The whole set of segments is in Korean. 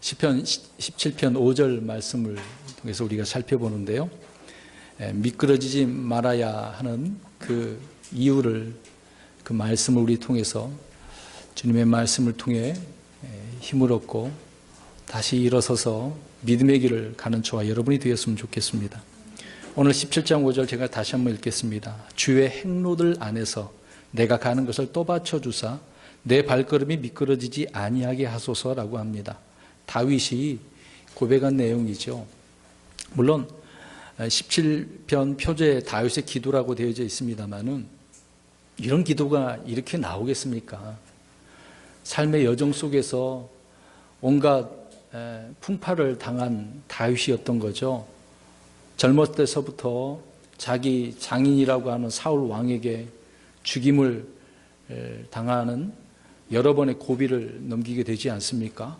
시편 17편 5절 말씀을 통해서 우리가 살펴보는데요. 미끄러지지 말아야 하는 그 이유를, 그 말씀을 우리 통해서, 주님의 말씀을 통해 힘을 얻고 다시 일어서서 믿음의 길을 가는 저와 여러분이 되었으면 좋겠습니다. 오늘 17장 5절 제가 다시 한번 읽겠습니다. 주의 행로들 안에서 내가 가는 것을 또 받쳐주사 내 발걸음이 미끄러지지 아니하게 하소서라고 합니다. 다윗이 고백한 내용이죠. 물론 17편 표제에 다윗의 기도라고 되어져 있습니다만은 이런 기도가 이렇게 나오겠습니까? 삶의 여정 속에서 온갖 풍파를 당한 다윗이었던 거죠. 젊었을 때서부터 자기 장인이라고 하는 사울 왕에게 죽임을 당하는 여러 번의 고비를 넘기게 되지 않습니까?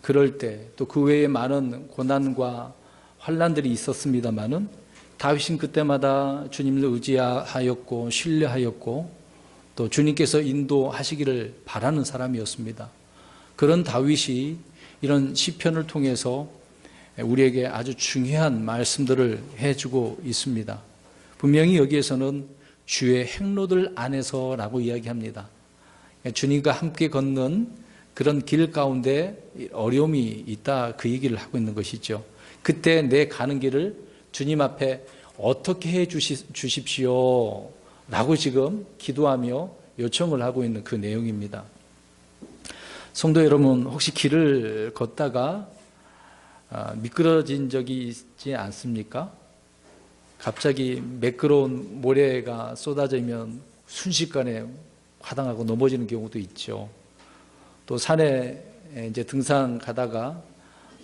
그럴 때 또 그 외에 많은 고난과 환난들이 있었습니다마는 다윗은 그때마다 주님을 의지하였고 신뢰하였고 또 주님께서 인도하시기를 바라는 사람이었습니다. 그런 다윗이 이런 시편을 통해서 우리에게 아주 중요한 말씀들을 해주고 있습니다. 분명히 여기에서는 주의 행로들 안에서라고 이야기합니다. 주님과 함께 걷는 그런 길 가운데 어려움이 있다, 그 얘기를 하고 있는 것이죠. 그때 내 가는 길을 주님 앞에 어떻게 해 주십시오 라고 지금 기도하며 요청을 하고 있는 그 내용입니다. 성도 여러분, 혹시 길을 걷다가 미끄러진 적이 있지 않습니까? 갑자기 매끄러운 모래가 쏟아지면 순식간에 화당하고 넘어지는 경우도 있죠. 또 산에 이제 등산 가다가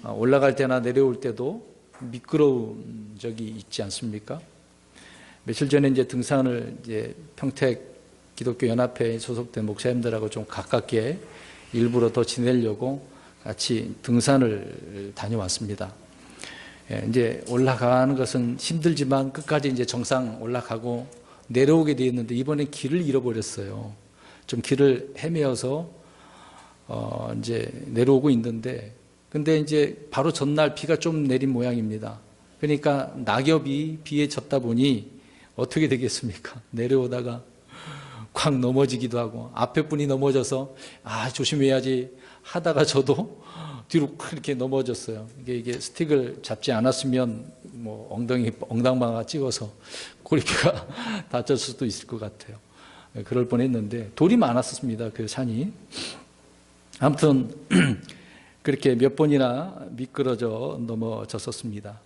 올라갈 때나 내려올 때도 미끄러운 적이 있지 않습니까? 며칠 전에 이제 등산을 이제 평택 기독교 연합회에 소속된 목사님들하고 좀 가깝게 일부러 더 지내려고 같이 등산을 다녀왔습니다. 이제 올라가는 것은 힘들지만 끝까지 이제 정상 올라가고 내려오게 되었는데 이번엔 길을 잃어버렸어요. 좀 길을 헤매어서 이제 내려오고 있는데, 근데 이제 바로 전날 비가 좀 내린 모양입니다. 그러니까 낙엽이 비에 젖다 보니 어떻게 되겠습니까? 내려오다가 콱 넘어지기도 하고, 앞에 분이 넘어져서 조심해야지 하다가 저도 뒤로 이렇게 넘어졌어요. 이게 스틱을 잡지 않았으면 뭐 엉덩방아 찍어서 꼬리뼈가 다쳤을 수도 있을 것 같아요. 그럴 뻔했는데 돌이 많았습니다. 그 산이. 아무튼 그렇게 몇 번이나 미끄러져 넘어졌었습니다.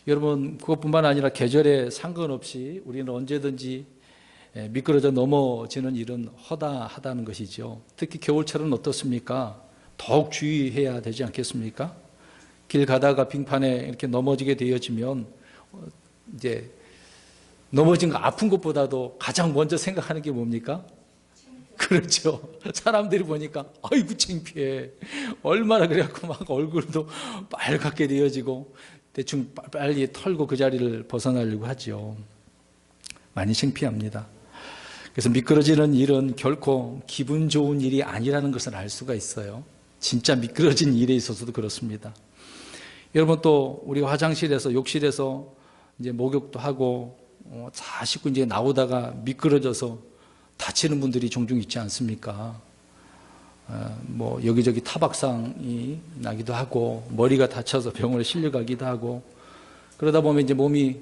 여러분, 그것뿐만 아니라 계절에 상관없이 우리는 언제든지 미끄러져 넘어지는 일은 허다하다는 것이죠. 특히 겨울철은 어떻습니까? 더욱 주의해야 되지 않겠습니까? 길 가다가 빙판에 이렇게 넘어지게 되어지면 이제 넘어진 거 아픈 것보다도 가장 먼저 생각하는 게 뭡니까? 그렇죠. 사람들이 보니까 아이고 창피해. 얼마나 그래갖고 막 얼굴도 빨갛게 되어지고 대충 빨리 털고 그 자리를 벗어나려고 하죠. 많이 창피합니다. 그래서 미끄러지는 일은 결코 기분 좋은 일이 아니라는 것을 알 수가 있어요. 진짜 미끄러진 일에 있어서도 그렇습니다. 여러분, 또 우리가 화장실에서, 욕실에서 이제 목욕도 하고 다 씻고 이제 나오다가 미끄러져서 다치는 분들이 종종 있지 않습니까? 뭐 여기저기 타박상이 나기도 하고 머리가 다쳐서 병원에 실려가기도 하고, 그러다 보면 이제 몸이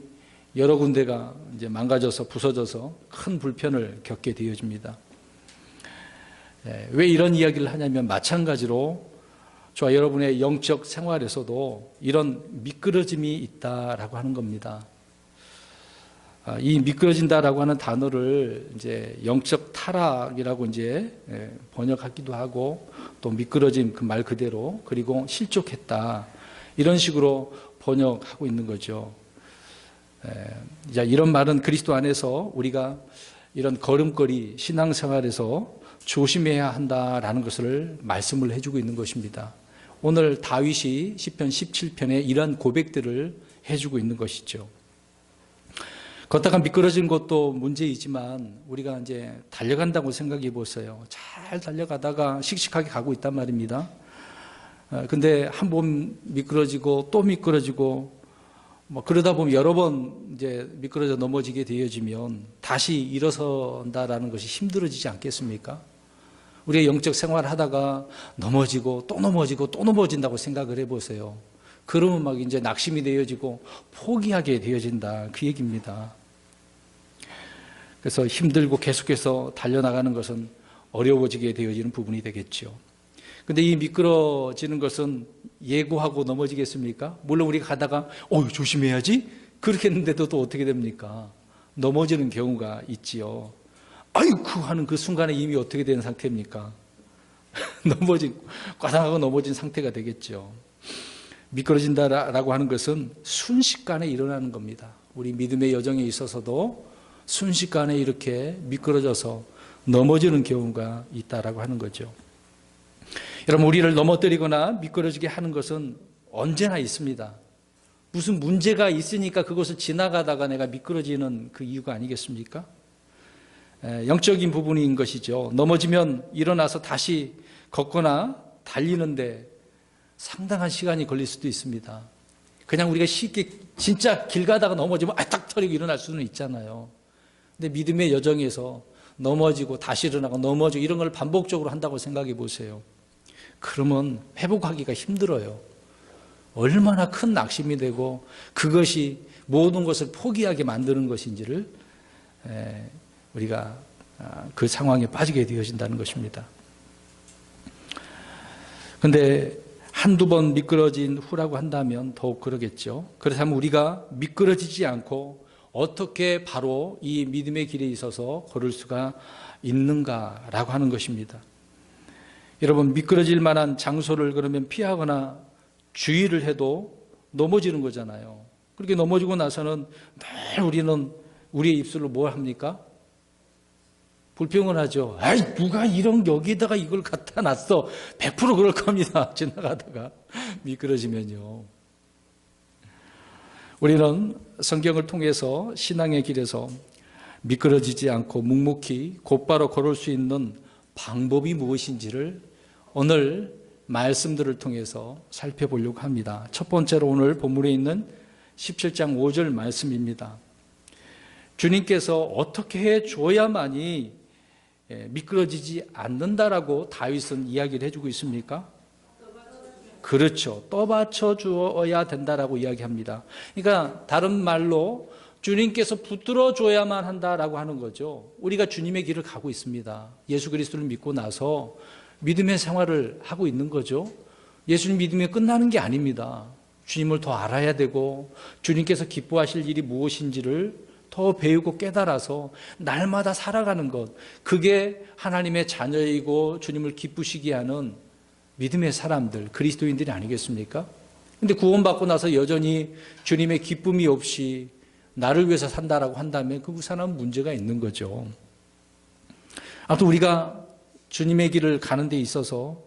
여러 군데가 이제 망가져서 부서져서 큰 불편을 겪게 되어집니다. 왜 이런 이야기를 하냐면 마찬가지로 저와 여러분의 영적 생활에서도 이런 미끄러짐이 있다라고 하는 겁니다. 이 미끄러진다라고 하는 단어를 이제 영적 타락이라고 이제 번역하기도 하고, 또 미끄러짐 그 말 그대로, 그리고 실족했다, 이런 식으로 번역하고 있는 거죠. 이런 말은 그리스도 안에서 우리가 이런 걸음걸이 신앙생활에서 조심해야 한다라는 것을 말씀을 해주고 있는 것입니다. 오늘 다윗이 시편 17편에 이러한 고백들을 해주고 있는 것이죠. 걷다가 미끄러진 것도 문제이지만 우리가 이제 달려간다고 생각해 보세요. 잘 달려가다가 씩씩하게 가고 있단 말입니다. 근데 한 번 미끄러지고 또 미끄러지고 뭐 그러다 보면 여러 번 이제 미끄러져 넘어지게 되어지면 다시 일어선다라는 것이 힘들어지지 않겠습니까? 우리가 영적 생활을 하다가 넘어지고 또 넘어지고 또 넘어진다고 생각을 해보세요. 그러면 막 이제 낙심이 되어지고 포기하게 되어진다, 그 얘기입니다. 그래서 힘들고 계속해서 달려나가는 것은 어려워지게 되어지는 부분이 되겠죠. 근데 이 미끄러지는 것은 예고하고 넘어지겠습니까? 물론 우리가 가다가 조심해야지 그렇게 했는데도 또 어떻게 됩니까? 넘어지는 경우가 있지요. 아이고 하는 그 순간에 이미 어떻게 된 상태입니까? 과당하고 넘어진 상태가 되겠죠. 미끄러진다라고 하는 것은 순식간에 일어나는 겁니다. 우리 믿음의 여정에 있어서도 순식간에 이렇게 미끄러져서 넘어지는 경우가 있다라고 하는 거죠. 여러분, 우리를 넘어뜨리거나 미끄러지게 하는 것은 언제나 있습니다. 무슨 문제가 있으니까 그것을 지나가다가 내가 미끄러지는 그 이유가 아니겠습니까? 영적인 부분인 것이죠. 넘어지면 일어나서 다시 걷거나 달리는데 상당한 시간이 걸릴 수도 있습니다. 그냥 우리가 쉽게 진짜 길 가다가 넘어지면 딱 털리고 일어날 수는 있잖아요. 근데 믿음의 여정에서 넘어지고 다시 일어나고 넘어지고 이런 걸 반복적으로 한다고 생각해 보세요. 그러면 회복하기가 힘들어요. 얼마나 큰 낙심이 되고 그것이 모든 것을 포기하게 만드는 것인지를 우리가 그 상황에 빠지게 되어진다는 것입니다. 그런데 한두 번 미끄러진 후라고 한다면 더욱 그러겠죠. 그렇다면 우리가 미끄러지지 않고 어떻게 바로 이 믿음의 길에 있어서 걸을 수가 있는가라고 하는 것입니다. 여러분, 미끄러질 만한 장소를 그러면 피하거나 주의를 해도 넘어지는 거잖아요. 그렇게 넘어지고 나서는 늘 우리는 우리의 입술로 뭘 합니까? 불평을 하죠. 누가 이런 여기다가 이걸 갖다 놨어. 100% 그럴 겁니다. 지나가다가 미끄러지면요. 우리는 성경을 통해서 신앙의 길에서 미끄러지지 않고 묵묵히 곧바로 걸을 수 있는 방법이 무엇인지를 오늘 말씀들을 통해서 살펴보려고 합니다. 첫 번째로 오늘 본문에 있는 17장 5절 말씀입니다. 주님께서 어떻게 해줘야만이 미끄러지지 않는다라고 다윗은 이야기를 해주고 있습니까? 그렇죠. 떠받쳐 주어야 된다라고 이야기합니다. 그러니까 다른 말로 주님께서 붙들어 줘야만 한다라고 하는 거죠. 우리가 주님의 길을 가고 있습니다. 예수 그리스도를 믿고 나서 믿음의 생활을 하고 있는 거죠. 예수님 믿음이 끝나는 게 아닙니다. 주님을 더 알아야 되고 주님께서 기뻐하실 일이 무엇인지를 더 배우고 깨달아서 날마다 살아가는 것, 그게 하나님의 자녀이고 주님을 기쁘시게 하는 믿음의 사람들, 그리스도인들이 아니겠습니까? 근데 구원받고 나서 여전히 주님의 기쁨이 없이 나를 위해서 산다라고 한다면 그 사람은 문제가 있는 거죠. 아무튼 우리가 주님의 길을 가는 데 있어서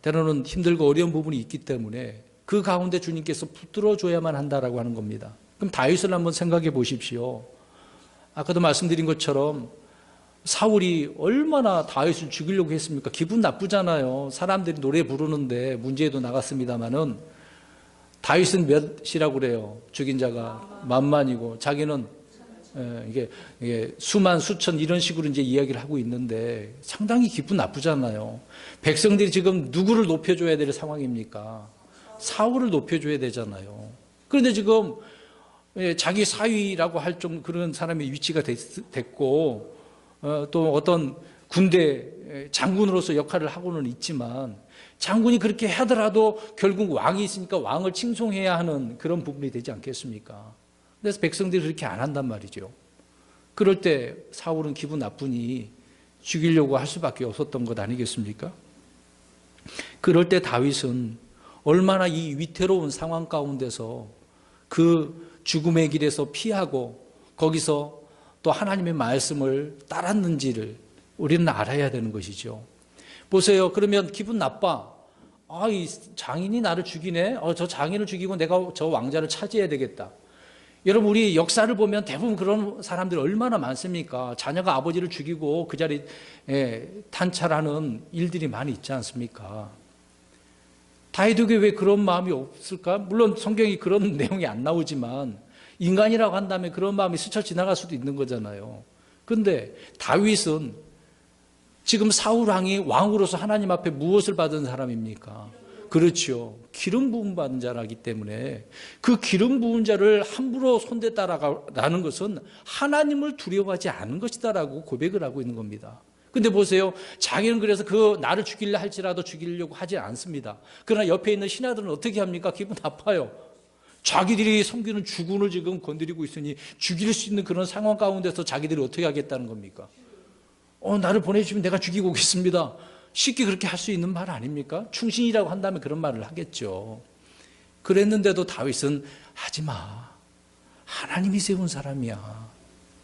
때로는 힘들고 어려운 부분이 있기 때문에 그 가운데 주님께서 붙들어줘야만 한다라고 하는 겁니다. 그럼 다윗을 한번 생각해 보십시오. 아까도 말씀드린 것처럼 사울이 얼마나 다윗을 죽이려고 했습니까? 기분 나쁘잖아요. 사람들이 노래 부르는데 문제에도 나갔습니다마는 다윗은 몇이라고 그래요? 죽인 자가 만만이고 자기는 이게 수만 수천 이런 식으로 이제 이야기를 하고 있는데 상당히 기분 나쁘잖아요. 백성들이 지금 누구를 높여줘야 될 상황입니까? 사울을 높여줘야 되잖아요. 그런데 지금 자기 사위라고 할 좀 그런 사람의 위치가 됐고 또 어떤 군대 장군으로서 역할을 하고는 있지만 장군이 그렇게 하더라도 결국 왕이 있으니까 왕을 칭송해야 하는 그런 부분이 되지 않겠습니까? 그래서 백성들이 그렇게 안 한단 말이죠. 그럴 때 사울은 기분 나쁘니 죽이려고 할 수밖에 없었던 것 아니겠습니까? 그럴 때 다윗은 얼마나 이 위태로운 상황 가운데서 그 죽음의 길에서 피하고 거기서 또 하나님의 말씀을 따랐는지를 우리는 알아야 되는 것이죠. 보세요. 그러면 기분 나빠. 이 장인이 나를 죽이네. 저 장인을 죽이고 내가 저 왕자를 차지해야 되겠다. 여러분, 우리 역사를 보면 대부분 그런 사람들이 얼마나 많습니까? 자녀가 아버지를 죽이고 그 자리에 탄찰하는 일들이 많이 있지 않습니까? 다윗에게 왜 그런 마음이 없을까? 물론 성경이 그런 내용이 안 나오지만 인간이라고 한다면 그런 마음이 스쳐 지나갈 수도 있는 거잖아요. 그런데 다윗은 지금 사울 왕이 왕으로서 하나님 앞에 무엇을 받은 사람입니까? 그렇죠. 기름 부음 받은 자라기 때문에 그 기름 부은 자를 함부로 손댔다라는 것은 하나님을 두려워하지 않은 것이다라고 고백을 하고 있는 겁니다. 근데 보세요. 자기는 그래서 그 나를 죽일려 할지라도 죽이려고 하지 않습니다. 그러나 옆에 있는 신하들은 어떻게 합니까? 기분 나빠요. 자기들이 섬기는 주군을 지금 건드리고 있으니 죽일 수 있는 그런 상황 가운데서 자기들이 어떻게 하겠다는 겁니까? 나를 보내주시면 내가 죽이고 오겠습니다. 쉽게 그렇게 할 수 있는 말 아닙니까? 충신이라고 한다면 그런 말을 하겠죠. 그랬는데도 다윗은 하지 마. 하나님이 세운 사람이야.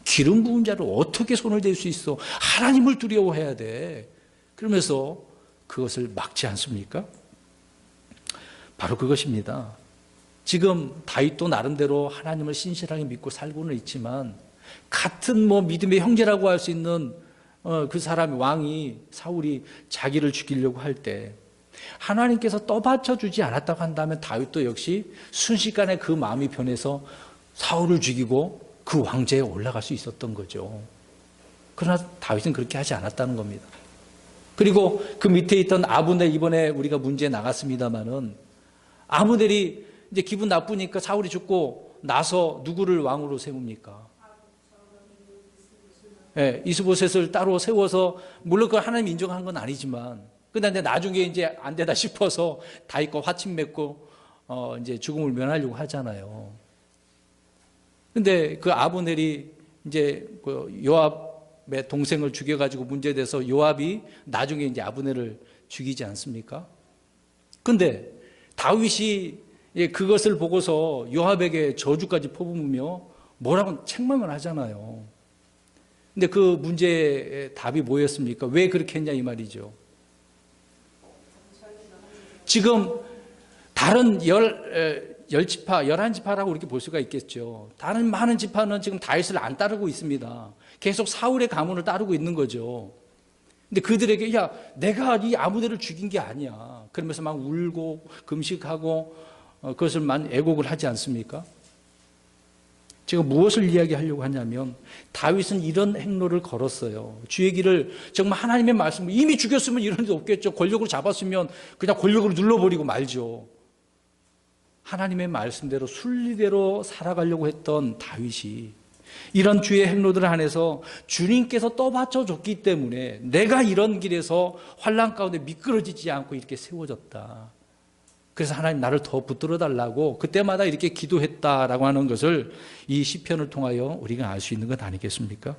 기름 부은 자를 어떻게 손을 댈 수 있어? 하나님을 두려워해야 돼. 그러면서 그것을 막지 않습니까? 바로 그것입니다. 지금 다윗도 나름대로 하나님을 신실하게 믿고 살고는 있지만 같은 믿음의 형제라고 할 수 있는 그 사람이 왕이 사울이 자기를 죽이려고 할 때 하나님께서 떠받쳐 주지 않았다고 한다면 다윗도 역시 순식간에 그 마음이 변해서 사울을 죽이고 그 왕좌에 올라갈 수 있었던 거죠. 그러나 다윗은 그렇게 하지 않았다는 겁니다. 그리고 그 밑에 있던 아브넬, 이번에 우리가 문제에 나갔습니다마는 아브넬이 이제 기분 나쁘니까 사울이 죽고 나서 누구를 왕으로 세웁니까? 예, 이스보셋을 따로 세워서 물론 그 하나님 인정하는 건 아니지만 근데 나중에 이제 안 되다 싶어서 다윗과 화친 맺고 이제 죽음을 면하려고 하잖아요. 근데 그 아브넬이 이제 그 요압의 동생을 죽여가지고 문제돼서 요압이 나중에 이제 아브넬을 죽이지 않습니까? 근데 다윗이 그것을 보고서 요압에게 저주까지 퍼부으며 뭐라고 책망을 하잖아요. 근데 그 문제의 답이 뭐였습니까? 왜 그렇게 했냐 이 말이죠. 지금 다른 10지파, 11지파라고 이렇게 볼 수가 있겠죠. 다른 많은 지파는 지금 다윗을 안 따르고 있습니다. 계속 사울의 가문을 따르고 있는 거죠. 근데 그들에게 야 내가 이 아브넬을 죽인 게 아니야. 그러면서 막 울고 금식하고 그것을 애곡을 하지 않습니까? 제가 무엇을 이야기하려고 하냐면 다윗은 이런 행로를 걸었어요. 주의 길을 정말 하나님의 말씀을 이미 죽였으면 이런 일 없겠죠. 권력으로 잡았으면 그냥 권력으로 눌러버리고 말죠. 하나님의 말씀대로 순리대로 살아가려고 했던 다윗이 이런 주의 행로들 안에서 주님께서 떠받쳐 줬기 때문에 내가 이런 길에서 환난 가운데 미끄러지지 않고 이렇게 세워졌다. 그래서 하나님 나를 더 붙들어 달라고 그때마다 이렇게 기도했다라고 하는 것을 이 시편을 통하여 우리가 알 수 있는 것 아니겠습니까?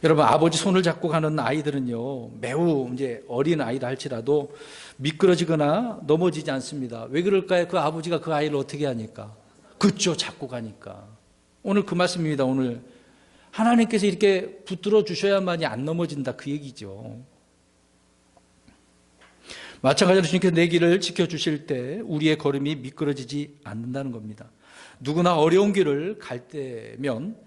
여러분 아버지 손을 잡고 가는 아이들은요 매우 이제 어린 아이라 할지라도 미끄러지거나 넘어지지 않습니다. 왜 그럴까요? 그 아버지가 그 아이를 어떻게 하니까? 그쵸, 잡고 가니까. 오늘 그 말씀입니다. 오늘 하나님께서 이렇게 붙들어 주셔야만이 안 넘어진다 그 얘기죠. 마찬가지로 주님께서 내 길을 지켜주실 때 우리의 걸음이 미끄러지지 않는다는 겁니다. 누구나 어려운 길을 갈 때면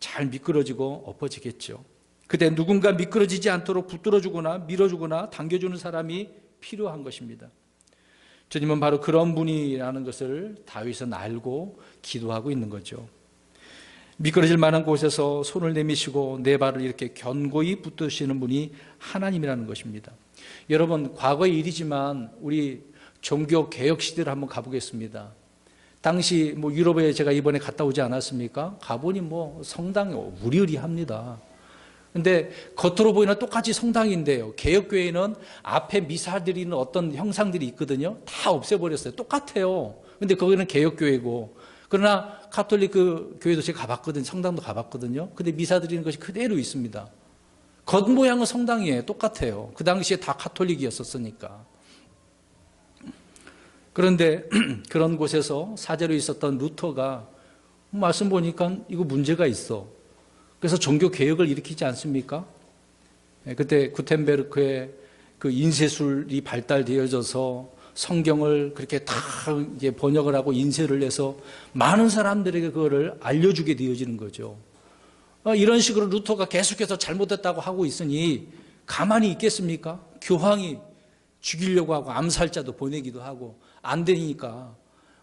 잘 미끄러지고 엎어지겠죠. 그때 누군가 미끄러지지 않도록 붙들어주거나 밀어주거나 당겨주는 사람이 필요한 것입니다. 주님은 바로 그런 분이라는 것을 다윗은 알고 기도하고 있는 거죠. 미끄러질 만한 곳에서 손을 내미시고 내 발을 이렇게 견고히 붙드시는 분이 하나님이라는 것입니다. 여러분 과거의 일이지만 우리 종교 개혁 시대를 한번 가보겠습니다. 당시 유럽에 제가 이번에 갔다 오지 않았습니까? 가보니 성당이 우리의리합니다. 근데 겉으로 보이는 똑같이 성당인데요. 개혁교회는 앞에 미사 드리는 어떤 형상들이 있거든요. 다 없애버렸어요. 똑같아요. 근데 거기는 개혁교회고. 그러나 카톨릭 그 교회도 제가 가봤거든요. 성당도 가봤거든요. 근데 미사 드리는 것이 그대로 있습니다. 겉모양은 성당이에요. 똑같아요. 그 당시에 다 카톨릭이었었으니까. 그런데 그런 곳에서 사제로 있었던 루터가 말씀 보니까 이거 문제가 있어. 그래서 종교 개혁을 일으키지 않습니까? 그때 구텐베르크의 그 인쇄술이 발달되어져서 성경을 그렇게 다 이제 번역을 하고 인쇄를 해서 많은 사람들에게 그거를 알려주게 되어지는 거죠. 이런 식으로 루터가 계속해서 잘못됐다고 하고 있으니 가만히 있겠습니까? 교황이 죽이려고 하고 암살자도 보내기도 하고 안 되니까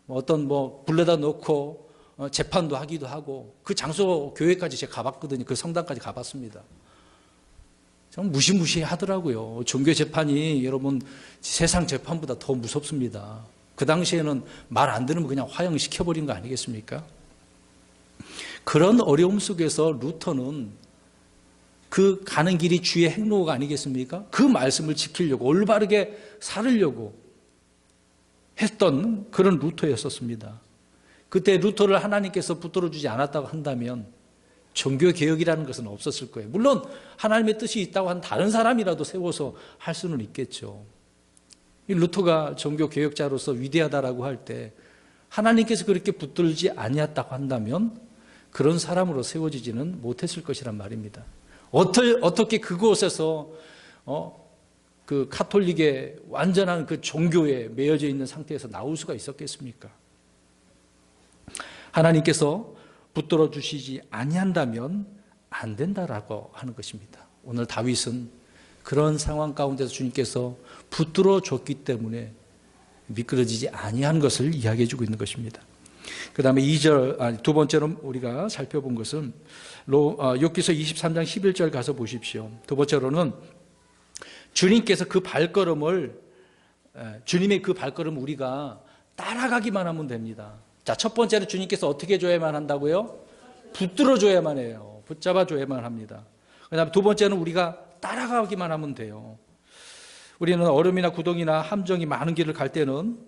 어떤 불러다 놓고 재판도 하기도 하고 그 장소 교회까지 제가 가봤거든요. 그 성당까지 가봤습니다. 좀 무시무시 하더라고요. 종교 재판이 여러분 세상 재판보다 더 무섭습니다. 그 당시에는 말 안 들으면 그냥 화형시켜버린 거 아니겠습니까? 그런 어려움 속에서 루터는 그 가는 길이 주의 행로가 아니겠습니까? 그 말씀을 지키려고 올바르게 살으려고 했던 그런 루터였었습니다. 그때 루터를 하나님께서 붙들어주지 않았다고 한다면 종교개혁이라는 것은 없었을 거예요. 물론 하나님의 뜻이 있다고 한 다른 사람이라도 세워서 할 수는 있겠죠. 이 루터가 종교개혁자로서 위대하다라고 할 때 하나님께서 그렇게 붙들지 아니었다고 한다면 그런 사람으로 세워지지는 못했을 것이란 말입니다. 어떻게 그곳에서 그 카톨릭의 완전한 그 종교에 매여져 있는 상태에서 나올 수가 있었겠습니까? 하나님께서 붙들어 주시지 아니한다면 안 된다라고 하는 것입니다. 오늘 다윗은 그런 상황 가운데서 주님께서 붙들어 줬기 때문에 미끄러지지 아니한 것을 이야기해 주고 있는 것입니다. 그 다음에 두 번째로 우리가 살펴본 것은 욥기서 23장 11절 가서 보십시오. 두 번째로는 주님께서 주님의 그 발걸음을 우리가 따라가기만 하면 됩니다. 자, 첫 번째는 주님께서 어떻게 줘야만 한다고요? 붙들어 줘야만 해요. 붙잡아 줘야만 합니다. 그 다음에 두 번째는 우리가 따라가기만 하면 돼요. 우리는 얼음이나 구덩이나 함정이 많은 길을 갈 때는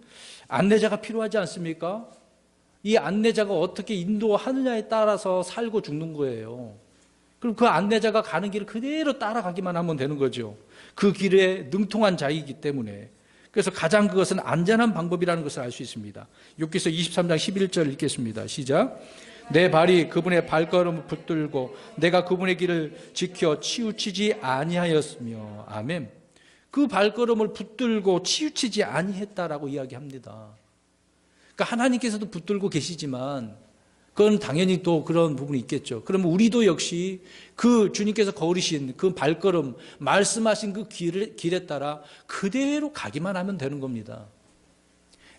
안내자가 필요하지 않습니까? 이 안내자가 어떻게 인도하느냐에 따라서 살고 죽는 거예요. 그럼 그 안내자가 가는 길을 그대로 따라가기만 하면 되는 거죠. 그 길에 능통한 자이기 때문에. 그래서 가장 그것은 안전한 방법이라는 것을 알 수 있습니다. 욥기서 23장 11절 읽겠습니다. 시작. 내 발이 그분의 발걸음을 붙들고 내가 그분의 길을 지켜 치우치지 아니하였으며. 아멘. 그 발걸음을 붙들고 치우치지 아니했다라고 이야기합니다. 그러니까 하나님께서도 붙들고 계시지만 그건 당연히 또 그런 부분이 있겠죠. 그러면 우리도 역시 그 주님께서 걸으신 그 발걸음, 말씀하신 그 길에 따라 그대로 가기만 하면 되는 겁니다.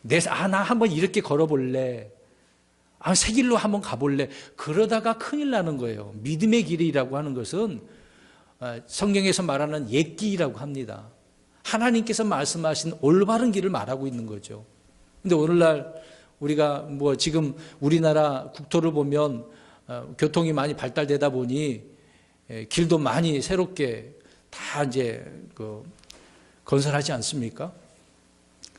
나 한번 이렇게 걸어볼래. 새 길로 한번 가볼래. 그러다가 큰일 나는 거예요. 믿음의 길이라고 하는 것은 성경에서 말하는 옛길이라고 합니다. 하나님께서 말씀하신 올바른 길을 말하고 있는 거죠. 근데 오늘날 우리가 지금 우리나라 국토를 보면 교통이 많이 발달되다 보니 길도 많이 새롭게 다 이제 건설하지 않습니까?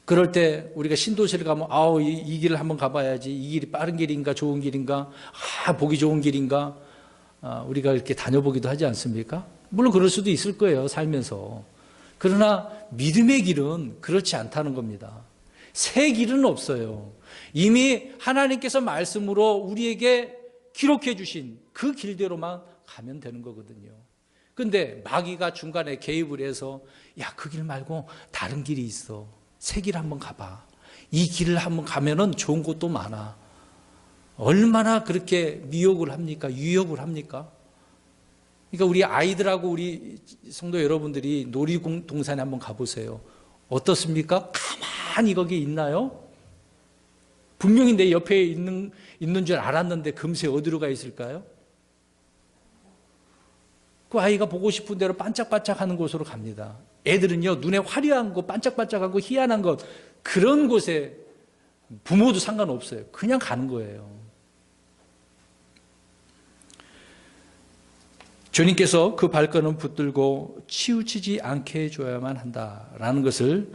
그럴 때 우리가 신도시를 가면 이 길을 한번 가봐야지. 이 길이 빠른 길인가 좋은 길인가, 보기 좋은 길인가, 우리가 이렇게 다녀보기도 하지 않습니까? 물론 그럴 수도 있을 거예요, 살면서. 그러나 믿음의 길은 그렇지 않다는 겁니다. 새 길은 없어요. 이미 하나님께서 말씀으로 우리에게 기록해 주신 그 길대로만 가면 되는 거거든요. 그런데 마귀가 중간에 개입을 해서 그 길 말고 다른 길이 있어. 새 길 한번 가봐. 이 길을 한번 가면은 좋은 곳도 많아. 얼마나 그렇게 미혹을 합니까? 유혹을 합니까? 그러니까 우리 아이들하고 우리 성도 여러분들이 놀이동산에 한번 가보세요. 어떻습니까? 가만히 거기 있나요? 분명히 내 옆에 있는 줄 알았는데 금세 어디로 가 있을까요? 그 아이가 보고 싶은 대로 반짝반짝하는 곳으로 갑니다. 애들은요, 눈에 화려한 거, 반짝반짝하고 희한한 것, 그런 곳에 부모도 상관없어요. 그냥 가는 거예요. 주님께서 그 발걸음 붙들고 치우치지 않게 해줘야만 한다라는 것을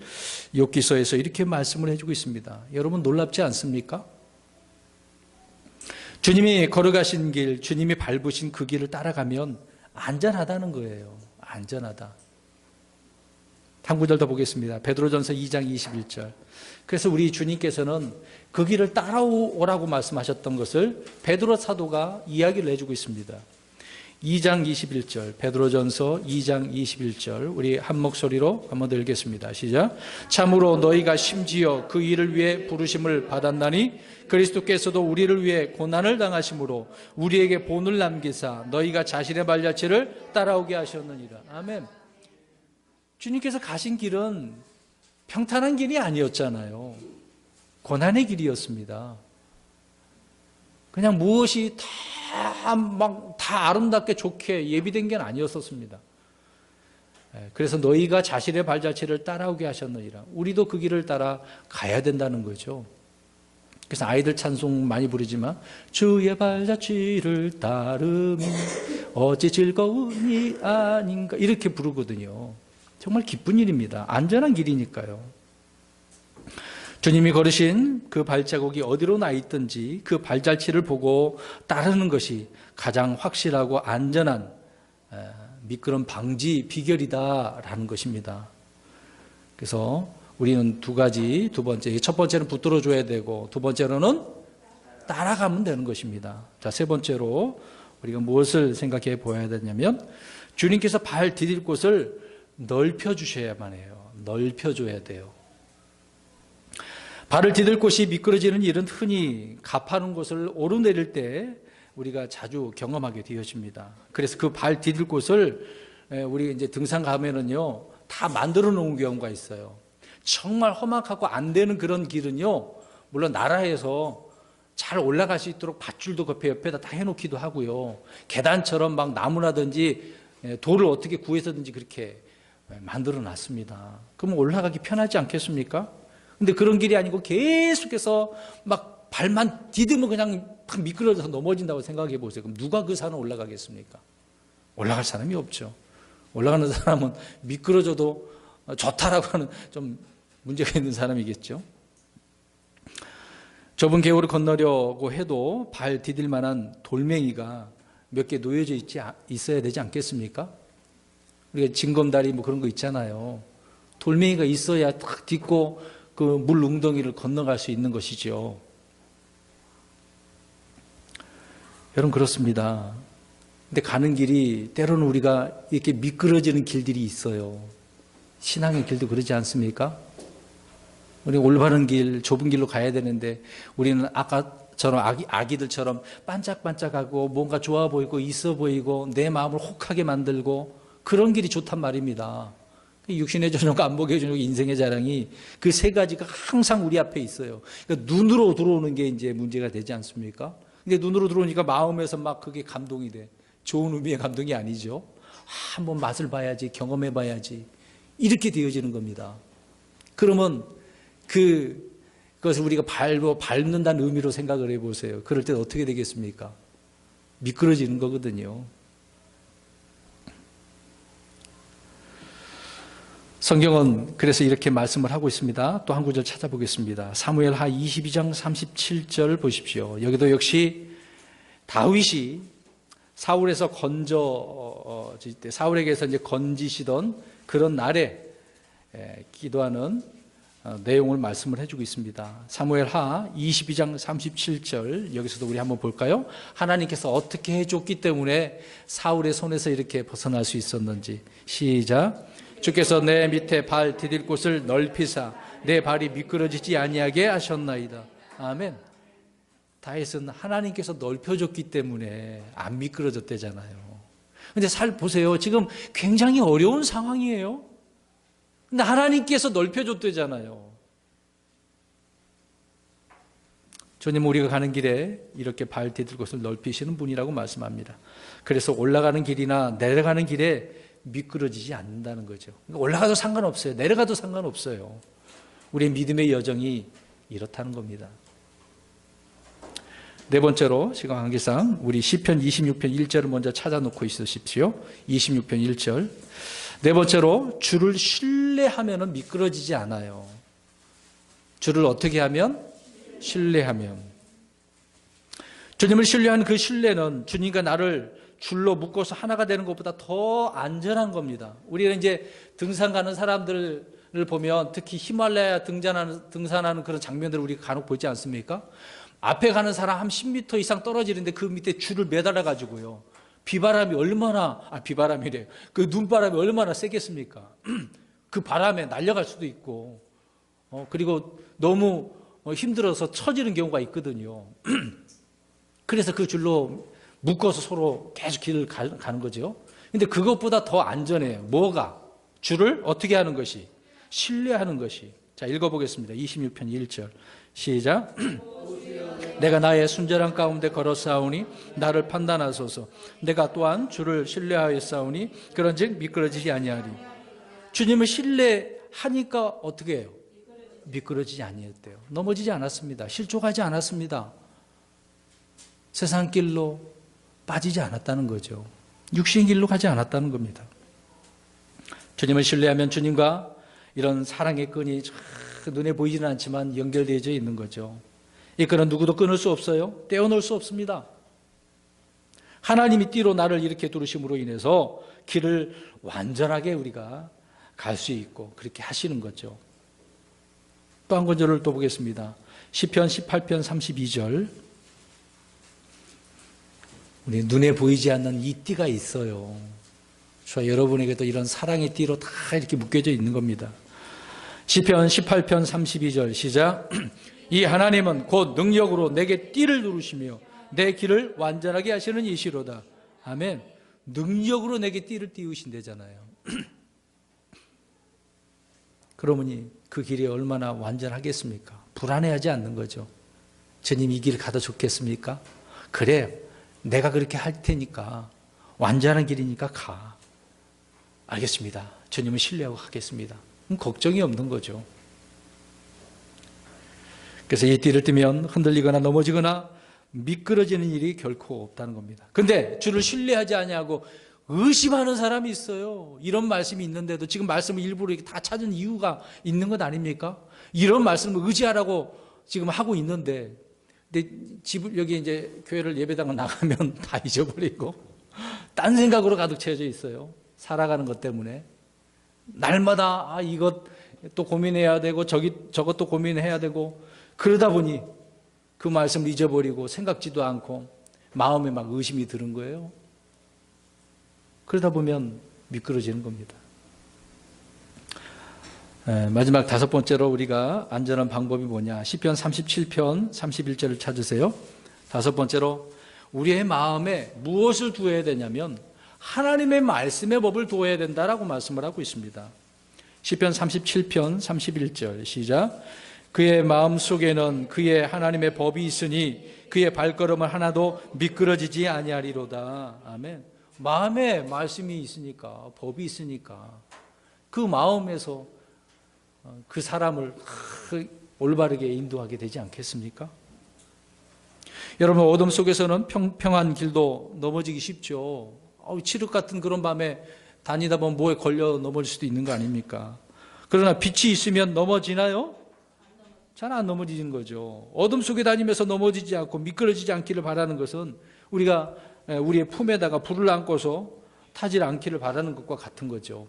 욥기서에서 이렇게 말씀을 해주고 있습니다. 여러분 놀랍지 않습니까? 주님이 걸어가신 길, 주님이 밟으신 그 길을 따라가면 안전하다는 거예요. 안전하다. 한 구절 더 보겠습니다. 베드로전서 2장 21절. 그래서 우리 주님께서는 그 길을 따라오라고 말씀하셨던 것을 베드로 사도가 이야기를 해주고 있습니다. 2장 21절, 베드로전서 2장 21절, 우리 한 목소리로 한번 더 읽겠습니다. 시작. 참으로 너희가 심지어 그 일을 위해 부르심을 받았나니 그리스도께서도 우리를 위해 고난을 당하심으로 우리에게 본을 남기사 너희가 자신의 발자취를 따라오게 하셨느니라. 아멘. 주님께서 가신 길은 평탄한 길이 아니었잖아요. 고난의 길이었습니다. 그냥 무엇이 다 아름답게 좋게 예비된 게 아니었었습니다. 그래서 너희가 자신의 발자취를 따라오게 하셨느니라. 우리도 그 길을 따라 가야 된다는 거죠. 그래서 아이들 찬송 많이 부르지만 주의 발자취를 따르면 어찌 즐거운이 아닌가 이렇게 부르거든요. 정말 기쁜 일입니다. 안전한 길이니까요. 주님이 걸으신 그 발자국이 어디로 나 있든지 그 발자취를 보고 따르는 것이 가장 확실하고 안전한 미끄럼 방지 비결이다라는 것입니다. 그래서 우리는 두 번째, 첫 번째는 붙들어 줘야 되고 두 번째로는 따라가면 되는 것입니다. 자, 세 번째로 우리가 무엇을 생각해 보아야 되냐면 주님께서 발 디딜 곳을 넓혀 주셔야만 해요. 넓혀 줘야 돼요. 발을 디딜 곳이 미끄러지는 일은 흔히 가파른 곳을 오르내릴 때 우리가 자주 경험하게 되어집니다. 그래서 그 발 디딜 곳을 우리 이제 등산 가면은요 다 만들어 놓은 경우가 있어요. 정말 험악하고 안 되는 그런 길은요, 물론 나라에서 잘 올라갈 수 있도록 밧줄도 옆에다 다 해놓기도 하고요. 계단처럼 막 나무라든지 돌을 어떻게 구해서든지 그렇게 만들어 놨습니다. 그럼 올라가기 편하지 않겠습니까? 근데 그런 길이 아니고 계속해서 막 발만 디디면 그냥 막 미끄러져서 넘어진다고 생각해 보세요. 그럼 누가 그 산을 올라가겠습니까? 올라갈 사람이 없죠. 올라가는 사람은 미끄러져도 좋다라고 하는 좀 문제가 있는 사람이겠죠. 좁은 계곡을 건너려고 해도 발 디딜 만한 돌멩이가 몇 개 놓여져 있어야 되지 않겠습니까? 우리가 징검다리 뭐 그런 거 있잖아요. 돌멩이가 있어야 딱 딛고 그 물 웅덩이를 건너갈 수 있는 것이죠. 여러분 그렇습니다. 근데 가는 길이 때로는 우리가 이렇게 미끄러지는 길들이 있어요. 신앙의 길도 그러지 않습니까? 우리 올바른 길, 좁은 길로 가야 되는데 우리는 아까처럼 아기들처럼 반짝반짝하고 뭔가 좋아 보이고 있어 보이고 내 마음을 혹하게 만들고 그런 길이 좋단 말입니다. 육신의 저녁, 안목의 저녁, 인생의 자랑이 그 세 가지가 항상 우리 앞에 있어요. 그러니까 눈으로 들어오는 게 이제 문제가 되지 않습니까? 근데 눈으로 들어오니까 마음에서 막 그게 감동이 돼. 좋은 의미의 감동이 아니죠. 한번 맛을 봐야지, 경험해 봐야지. 이렇게 되어지는 겁니다. 그러면 그것을 우리가 밟는다는 의미로 생각을 해보세요. 그럴 때 어떻게 되겠습니까? 미끄러지는 거거든요. 성경은 그래서 이렇게 말씀을 하고 있습니다. 또 한 구절 찾아보겠습니다. 사무엘하 22장 37절 보십시오. 여기도 역시 다윗이 사울에게서 이제 건지시던 그런 날에 기도하는 내용을 말씀을 해주고 있습니다. 사무엘하 22장 37절 여기서도 우리 한번 볼까요? 하나님께서 어떻게 해줬기 때문에 사울의 손에서 이렇게 벗어날 수 있었는지. 시작. 주께서 내 밑에 발 디딜 곳을 넓히사 내 발이 미끄러지지 아니하게 하셨나이다. 아멘. 다윗은 하나님께서 넓혀줬기 때문에 안 미끄러졌대잖아요. 근데 보세요. 지금 굉장히 어려운 상황이에요. 근데 하나님께서 넓혀줬대잖아요. 주님 우리가 가는 길에 이렇게 발 디딜 곳을 넓히시는 분이라고 말씀합니다. 그래서 올라가는 길이나 내려가는 길에 미끄러지지 않는다는 거죠. 올라가도 상관없어요. 내려가도 상관없어요. 우리의 믿음의 여정이 이렇다는 겁니다. 네 번째로 시간 관계상 우리 시편 26편 1절을 먼저 찾아놓고 있으십시오. 26편 1절. 네 번째로 주를 신뢰하면 미끄러지지 않아요. 주를 어떻게 하면? 신뢰하면. 주님을 신뢰한 그 신뢰는 주님과 나를 줄로 묶어서 하나가 되는 것보다 더 안전한 겁니다. 우리는 이제 등산 가는 사람들을 보면 특히 히말라야 등산하는 그런 장면들을 우리가 간혹 보지 않습니까? 앞에 가는 사람 한 10m 이상 떨어지는데 그 밑에 줄을 매달아 가지고요. 비바람이래요. 그 눈바람이 얼마나 세겠습니까? 그 바람에 날아갈 수도 있고, 그리고 너무 힘들어서 처지는 경우가 있거든요. 그래서 그 줄로 묶어서 서로 계속 길을 가는 거죠. 근데 그것보다 더 안전해요. 뭐가? 줄을 어떻게 하는 것이? 신뢰하는 것이. 자, 읽어보겠습니다. 26편 1절 시작. 내가 나의 순전한 가운데 걸어싸우니 나를 판단하소서. 내가 또한 주를 신뢰하였사오니 그런즉 미끄러지지 아니하리. 주님을 신뢰하니까 어떻게 해요? 미끄러지지 아니했대요. 넘어지지 않았습니다. 실족하지 않았습니다. 세상 길로 빠지지 않았다는 거죠. 육신 길로 가지 않았다는 겁니다. 주님을 신뢰하면 주님과 이런 사랑의 끈이 눈에 보이지는 않지만 연결되어져 있는 거죠. 이 끈은 누구도 끊을 수 없어요. 떼어놓을 수 없습니다. 하나님이 띠로 나를 이렇게 두르심으로 인해서 길을 완전하게 우리가 갈 수 있고 그렇게 하시는 거죠. 또 한 구절을 또 보겠습니다. 시편 18편 32절. 우리 눈에 보이지 않는 이 띠가 있어요. 저 여러분에게도 이런 사랑의 띠로 다 이렇게 묶여져 있는 겁니다. 시편 18편 32절 시작. 이 하나님은 곧 능력으로 내게 띠를 누르시며 내 길을 완전하게 하시는 이시로다. 아멘. 능력으로 내게 띠를 띄우신대잖아요. 그러므니 그 길이 얼마나 완전하겠습니까? 불안해하지 않는 거죠. 주님 이 길 가도 좋겠습니까? 그래, 내가 그렇게 할 테니까 완전한 길이니까 가. 알겠습니다. 주님을 신뢰하고 가겠습니다. 그럼 걱정이 없는 거죠. 그래서 이 띠를 띠면 흔들리거나 넘어지거나 미끄러지는 일이 결코 없다는 겁니다. 근데 주를 신뢰하지 아니하고 의심하는 사람이 있어요. 이런 말씀이 있는데도 지금 말씀을 일부러 이렇게 다 찾은 이유가 있는 것 아닙니까? 이런 말씀을 의지하라고 지금 하고 있는데, 근데 집 여기 이제 교회를 예배당을 나가면 다 잊어버리고 딴 생각으로 가득 채워져 있어요. 살아가는 것 때문에 날마다 이것 또 고민해야 되고 저것도 고민해야 되고 그러다 보니 그 말씀을 잊어버리고 생각지도 않고 마음에 막 의심이 드는 거예요. 그러다 보면 미끄러지는 겁니다. 마지막 다섯 번째로 우리가 안전한 방법이 뭐냐? 시편 37편 31절을 찾으세요. 다섯 번째로 우리의 마음에 무엇을 두어야 되냐면 하나님의 말씀의 법을 두어야 된다라고 말씀을 하고 있습니다. 시편 37편 31절 시작. 그의 마음속에는 그의 하나님의 법이 있으니 그의 발걸음은 하나도 미끄러지지 아니하리로다. 아멘. 마음에 말씀이 있으니까, 법이 있으니까 그 마음에서 그 사람을 올바르게 인도하게 되지 않겠습니까? 여러분, 어둠 속에서는 평평한 길도 넘어지기 쉽죠. 칠흑 같은 그런 밤에 다니다 보면 뭐에 걸려 넘어질 수도 있는 거 아닙니까? 그러나 빛이 있으면 넘어지나요? 잘 안 넘어지는 거죠. 어둠 속에 다니면서 넘어지지 않고 미끄러지지 않기를 바라는 것은 우리가 우리의 품에다가 불을 안고서 타질 않기를 바라는 것과 같은 거죠.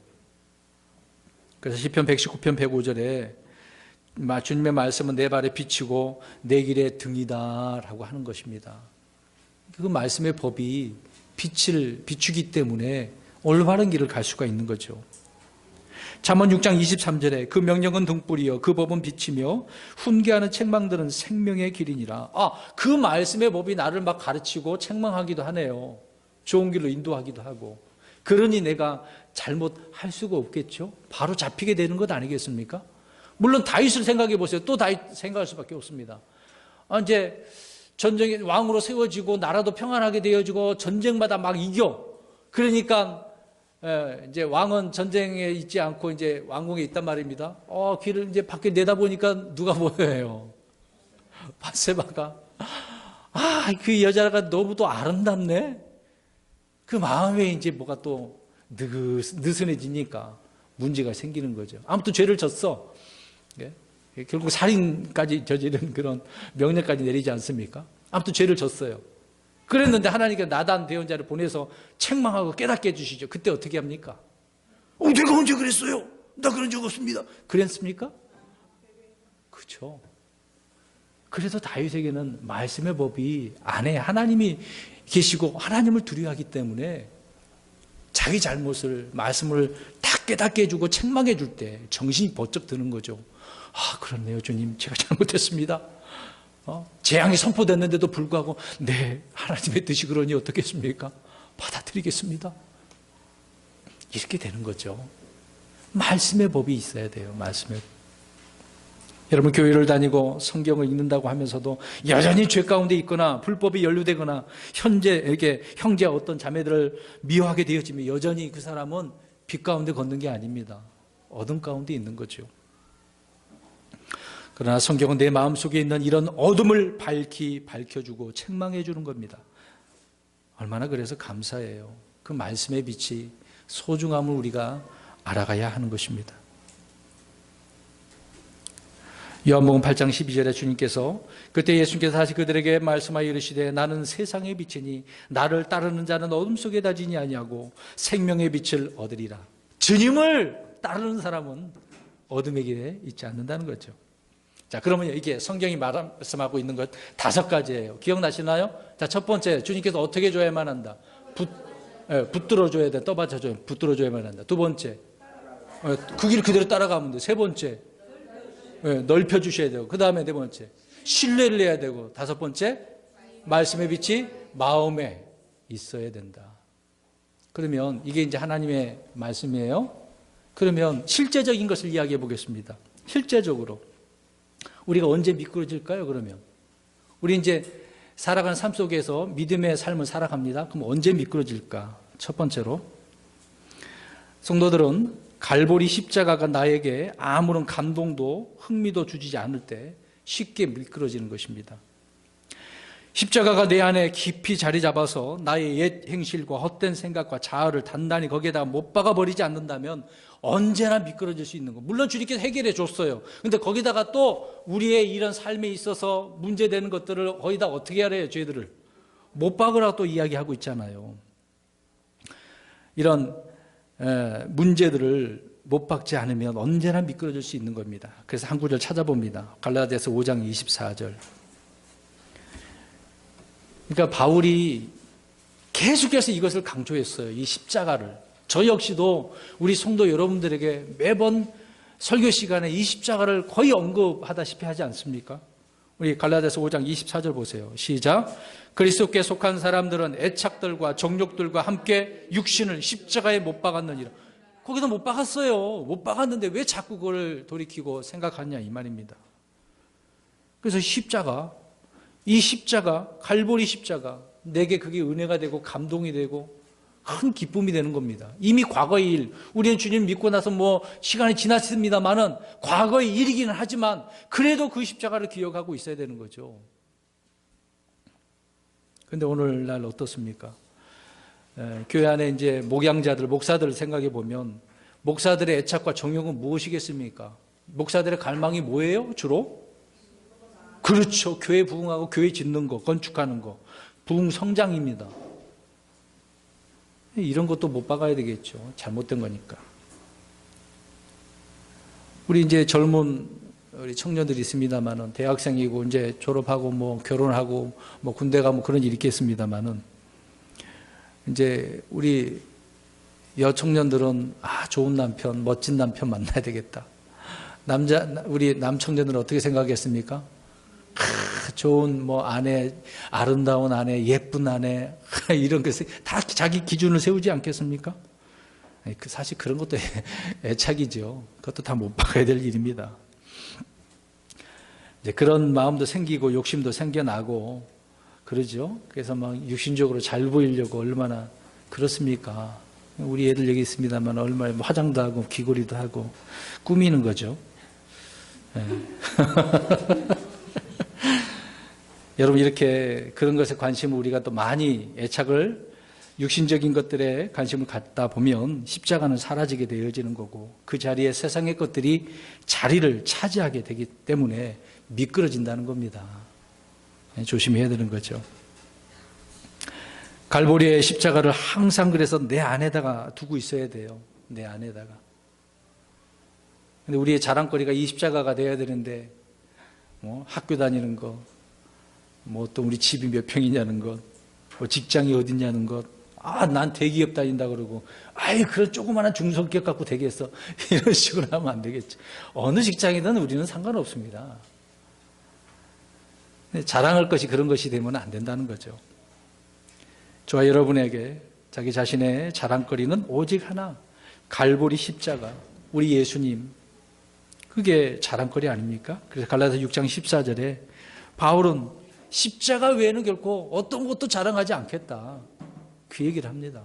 그래서 시편 119편 105절에 주님의 말씀은 내 발에 비치고 내 길에 등이다라고 하는 것입니다. 그 말씀의 법이 빛을 비추기 때문에 올바른 길을 갈 수가 있는 거죠. 잠언 6장 23절에 그 명령은 등불이요 그 법은 빛이며 훈계하는 책망들은 생명의 길이니라. 그 말씀의 법이 나를 막 가르치고 책망하기도 하네요. 좋은 길로 인도하기도 하고. 그러니 내가 잘못할 수가 없겠죠. 바로 잡히게 되는 것 아니겠습니까? 물론 다윗을 생각해 보세요. 또 다윗 생각할 수밖에 없습니다. 이제 전쟁의 왕으로 세워지고 나라도 평안하게 되어지고 전쟁마다 막 이겨. 그러니까 이제 왕은 전쟁에 있지 않고 이제 왕궁에 있단 말입니다. 길을 이제 밖에 내다보니까 누가 보여요? 밧세바가. 그 여자가 너무 또 아름답네? 그 마음에 이제 뭐가 또 느슨해지니까 문제가 생기는 거죠. 아무튼 죄를 졌어. 결국 살인까지 저지른 그런 명령까지 내리지 않습니까? 아무튼 죄를 졌어요. 그랬는데 하나님께서 나단 대언자를 보내서 책망하고 깨닫게 해주시죠. 그때 어떻게 합니까? 내가 언제 그랬어요? 나 그런 적 없습니다. 그랬습니까? 그렇죠. 그래서 다윗에게는 말씀의 법이 안에 하나님이 계시고 하나님을 두려워하기 때문에 자기 잘못을 말씀을 딱 깨닫게 해주고 책망해 줄 때 정신이 번쩍 드는 거죠. 그렇네요 주님, 제가 잘못했습니다. 재앙이 선포됐는데도 불구하고 네, 하나님의 뜻이 그러니 어떻겠습니까? 받아들이겠습니다. 이렇게 되는 거죠. 말씀의 법이 있어야 돼요. 말씀의 법. 여러분 교회를 다니고 성경을 읽는다고 하면서도 여전히 죄 가운데 있거나 불법이 연루되거나 현재에게 형제와 어떤 자매들을 미워하게 되었지만 여전히 그 사람은 빛 가운데 걷는 게 아닙니다. 어둠 가운데 있는 거죠. 그러나 성경은 내 마음속에 있는 이런 어둠을 밝혀주고 책망해 주는 겁니다. 얼마나 그래서 감사해요. 그 말씀의 빛이 소중함을 우리가 알아가야 하는 것입니다. 요한복음 8장 12절에 주님께서 그때 예수님께서 다시 그들에게 말씀하여 이르시되 나는 세상의 빛이니 나를 따르는 자는 어둠 속에 다지니 아니하고 생명의 빛을 얻으리라. 주님을 따르는 사람은 어둠의 길에 있지 않는다는 거죠. 자, 그러면 이게 성경이 말씀하고 있는 것 5가지예요. 기억나시나요? 자, 첫 번째, 주님께서 어떻게 줘야만 한다? 붙들어줘야 돼. 떠받쳐줘야 돼. 붙들어줘야만 한다. 두 번째, 그 길 그대로 따라가면 돼. 세 번째, 넓혀주셔야 되고. 그 다음에 네 번째, 신뢰를 해야 되고. 5번째, 말씀의 빛이 마음에 있어야 된다. 그러면 이게 이제 하나님의 말씀이에요. 그러면 실제적인 것을 이야기해 보겠습니다. 실제적으로. 우리가 언제 미끄러질까요, 그러면? 우리 이제 살아가는 삶 속에서 믿음의 삶을 살아갑니다. 그럼 언제 미끄러질까? 첫 번째로, 성도들은 갈보리 십자가가 나에게 아무런 감동도 흥미도 주지 않을 때 쉽게 미끄러지는 것입니다. 십자가가 내 안에 깊이 자리 잡아서 나의 옛 행실과 헛된 생각과 자아를 단단히 거기에다가 못 박아 버리지 않는다면 언제나 미끄러질 수 있는 거. 물론 주님께서 해결해 줬어요. 근데 거기다가 또 우리의 이런 삶에 있어서 문제되는 것들을 거기다 어떻게 하래요, 죄들을? 못 박으라고 또 이야기하고 있잖아요. 이런 문제들을 못 박지 않으면 언제나 미끄러질 수 있는 겁니다. 그래서 한 구절 찾아봅니다. 갈라디아서 5장 24절. 그러니까 바울이 계속해서 이것을 강조했어요. 이 십자가를. 저 역시도 우리 성도 여러분들에게 매번 설교 시간에 이 십자가를 거의 언급하다시피 하지 않습니까? 우리 갈라디아서 5장 24절 보세요. 시작. 그리스도께 속한 사람들은 애착들과 정욕들과 함께 육신을 십자가에 못 박았느니라. 거기다 못 박았어요. 못 박았는데 왜 자꾸 그걸 돌이키고 생각하냐 이 말입니다. 그래서 십자가, 이 십자가, 갈보리 십자가, 내게 그게 은혜가 되고 감동이 되고 큰 기쁨이 되는 겁니다. 이미 과거의 일, 우리는 주님 믿고 나서 뭐 시간이 지났습니다만은 과거의 일이기는 하지만 그래도 그 십자가를 기억하고 있어야 되는 거죠. 그런데 오늘날 어떻습니까? 교회 안에 이제 목양자들, 목사들을 생각해 보면 목사들의 애착과 정욕은 무엇이겠습니까? 목사들의 갈망이 뭐예요? 주로? 그렇죠. 교회 부흥하고 교회 짓는 거, 건축하는 거, 부흥 성장입니다. 이런 것도 못 박아야 되겠죠. 잘못된 거니까. 우리 이제 젊은 우리 청년들이 있습니다만은 대학생이고 이제 졸업하고 뭐 결혼하고 뭐 군대 가고 그런 일이 있겠습니다만은 이제 우리 여청년들은 좋은 남편, 멋진 남편 만나야 되겠다. 우리 남청년들은 어떻게 생각했습니까? 좋은 뭐 아내, 아름다운 아내, 예쁜 아내 이런 것을 다 자기 기준을 세우지 않겠습니까? 사실 그런 것도 애착이죠. 그것도 다 못 박아야 될 일입니다. 이제 그런 마음도 생기고 욕심도 생겨나고 그러죠. 그래서 막 육신적으로 잘 보이려고 얼마나 그렇습니까? 우리 애들 여기 있습니다만 얼마나 화장도 하고 귀걸이도 하고 꾸미는 거죠. 네. 여러분 이렇게 그런 것에 관심을 우리가 또 많이 애착을 육신적인 것들에 관심을 갖다 보면 십자가는 사라지게 되어지는 거고 그 자리에 세상의 것들이 자리를 차지하게 되기 때문에 미끄러진다는 겁니다. 조심해야 되는 거죠. 갈보리의 십자가를 항상 그래서 내 안에다가 두고 있어야 돼요. 내 안에다가. 근데 우리의 자랑거리가 이 십자가가 돼야 되는데 뭐 학교 다니는 거, 뭐 또 우리 집이 몇 평이냐는 것, 뭐 직장이 어딨냐는 것, 난 대기업 다닌다 그러고, 그런 조그마한 중소기업 갖고 되겠어. 이런 식으로 하면 안 되겠죠. 어느 직장이든 우리는 상관없습니다. 자랑할 것이 그런 것이 되면 안 된다는 거죠. 저와 여러분에게 자기 자신의 자랑거리는 오직 하나, 갈보리 십자가, 우리 예수님, 그게 자랑거리 아닙니까? 그래서 갈라디아 6장 14절에 바울은 십자가 외에는 결코 어떤 것도 자랑하지 않겠다, 그 얘기를 합니다.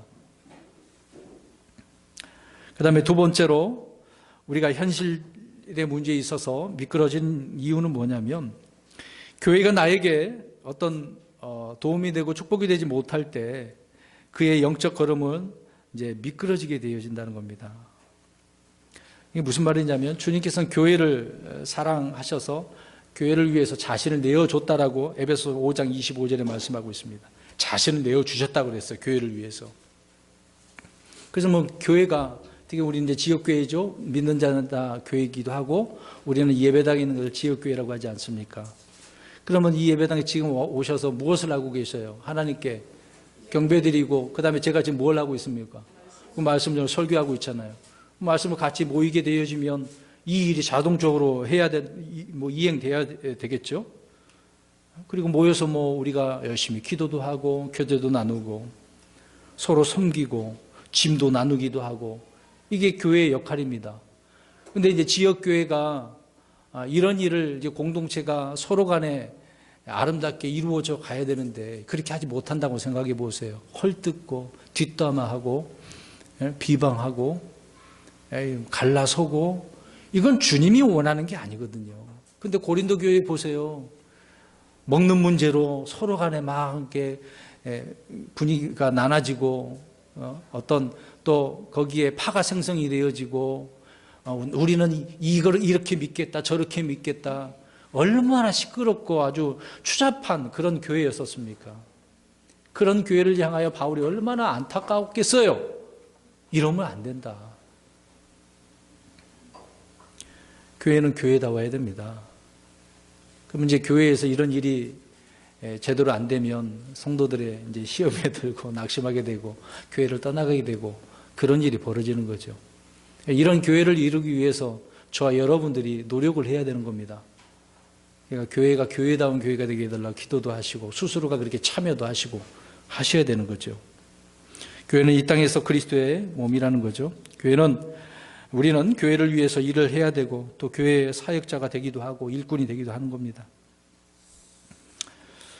그 다음에 두 번째로 우리가 현실의 문제에 있어서 미끄러진 이유는 뭐냐면, 교회가 나에게 어떤 도움이 되고 축복이 되지 못할 때 그의 영적 걸음은 이제 미끄러지게 되어진다는 겁니다. 이게 무슨 말이냐면, 주님께서는 교회를 사랑하셔서 교회를 위해서 자신을 내어줬다라고 에베소 5장 25절에 말씀하고 있습니다. 자신을 내어주셨다고 그랬어요, 교회를 위해서. 그래서 뭐 교회가, 특히 우리 이제 지역교회죠. 믿는 자는 다 교회이기도 하고, 우리는 예배당에 있는 것을 지역교회라고 하지 않습니까? 그러면 이 예배당에 지금 오셔서 무엇을 하고 계셔요? 하나님께 경배드리고, 그 다음에 제가 지금 뭘 하고 있습니까? 그 말씀을 설교하고 있잖아요. 그 말씀을 같이 모이게 되어지면 이 일이 자동적으로 이행돼야 되겠죠? 그리고 모여서 우리가 열심히 기도도 하고, 교제도 나누고, 서로 섬기고, 짐도 나누기도 하고, 이게 교회의 역할입니다. 근데 이제 지역교회가 이런 일을 이제 공동체가 서로 간에 아름답게 이루어져 가야 되는데 그렇게 하지 못한다고 생각해 보세요. 헐뜯고 뒷담화하고 비방하고 갈라서고, 이건 주님이 원하는 게 아니거든요. 근데 고린도 교회 보세요. 먹는 문제로 서로 간에 막 이렇게 분위기가 나눠지고, 어떤 또 거기에 파가 생성이 되어지고, 우리는 이걸 이렇게 믿겠다, 저렇게 믿겠다. 얼마나 시끄럽고 아주 추잡한 그런 교회였었습니까? 그런 교회를 향하여 바울이 얼마나 안타까웠겠어요. 이러면 안 된다. 교회는 교회다워야 됩니다. 그럼 이제 교회에서 이런 일이 제대로 안 되면 성도들의 이제 시험에 들고 낙심하게 되고 교회를 떠나가게 되고 그런 일이 벌어지는 거죠. 이런 교회를 이루기 위해서 저와 여러분들이 노력을 해야 되는 겁니다. 그러니까 교회가 교회다운 교회가 되게 해달라고 기도도 하시고 스스로가 그렇게 참여도 하시고 하셔야 되는 거죠. 교회는 이 땅에서 그리스도의 몸이라는 거죠. 우리는 교회를 위해서 일을 해야 되고 또 교회의 사역자가 되기도 하고 일꾼이 되기도 하는 겁니다.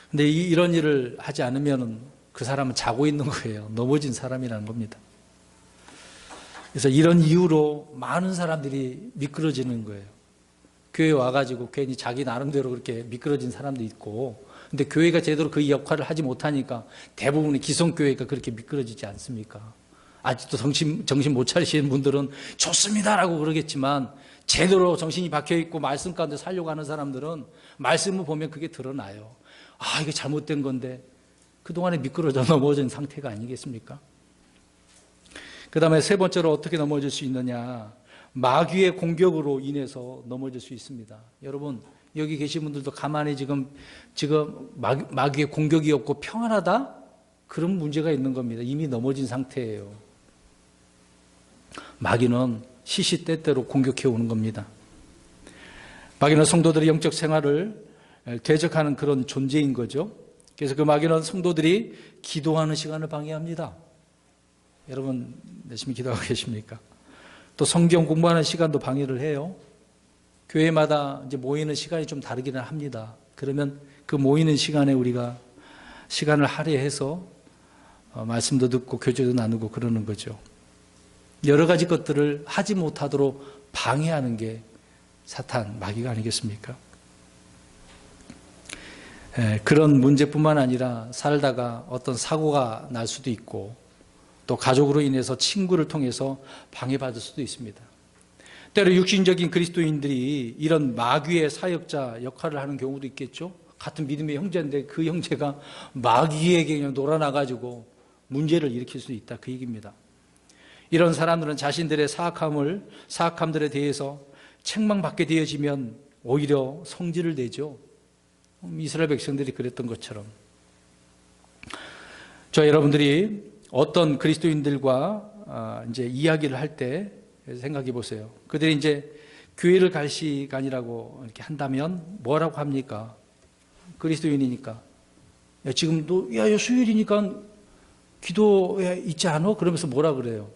근데 이런 일을 하지 않으면 그 사람은 자고 있는 거예요. 넘어진 사람이라는 겁니다. 그래서 이런 이유로 많은 사람들이 미끄러지는 거예요. 교회에 와가지고 괜히 자기 나름대로 그렇게 미끄러진 사람도 있고, 근데 교회가 제대로 그 역할을 하지 못하니까 대부분의 기성교회가 그렇게 미끄러지지 않습니까? 아직도 정신 못 차리시는 분들은 좋습니다라고 그러겠지만, 제대로 정신이 박혀있고 말씀 가운데 살려고 하는 사람들은 말씀을 보면 그게 드러나요. 아, 이게 잘못된 건데 그동안에 미끄러져 넘어진 상태가 아니겠습니까? 그 다음에 세 번째로 어떻게 넘어질 수 있느냐, 마귀의 공격으로 인해서 넘어질 수 있습니다. 여러분, 여기 계신 분들도 가만히 지금 마귀의 공격이 없고 평안하다? 그런 문제가 있는 겁니다. 이미 넘어진 상태예요. 마귀는 시시때때로 공격해 오는 겁니다. 마귀는 성도들의 영적 생활을 대적하는 그런 존재인 거죠. 그래서 그 마귀는 성도들이 기도하는 시간을 방해합니다. 여러분 열심히 기도하고 계십니까? 또 성경 공부하는 시간도 방해를 해요. 교회마다 이제 모이는 시간이 좀 다르기는 합니다. 그러면 그 모이는 시간에 우리가 시간을 할애해서 말씀도 듣고 교제도 나누고 그러는 거죠. 여러 가지 것들을 하지 못하도록 방해하는 게 사탄, 마귀가 아니겠습니까? 그런 문제뿐만 아니라 살다가 어떤 사고가 날 수도 있고, 또 가족으로 인해서 친구를 통해서 방해받을 수도 있습니다. 때로 육신적인 그리스도인들이 이런 마귀의 사역자 역할을 하는 경우도 있겠죠. 같은 믿음의 형제인데 그 형제가 마귀에게 그냥 놀아나가지고 문제를 일으킬 수 있다, 그 얘기입니다. 이런 사람들은 자신들의 사악함들에 대해서 책망받게 되어지면 오히려 성질을 내죠. 이스라엘 백성들이 그랬던 것처럼. 여러분들이 어떤 그리스도인들과 이제 이야기를 할 때 생각해 보세요. 그들이 이제 교회를 갈 시간이라고 이렇게 한다면 뭐라고 합니까? 그리스도인이니까. 야, 지금도, 야, 수요일이니까 기도해 있지 않아? 그러면서 뭐라 그래요?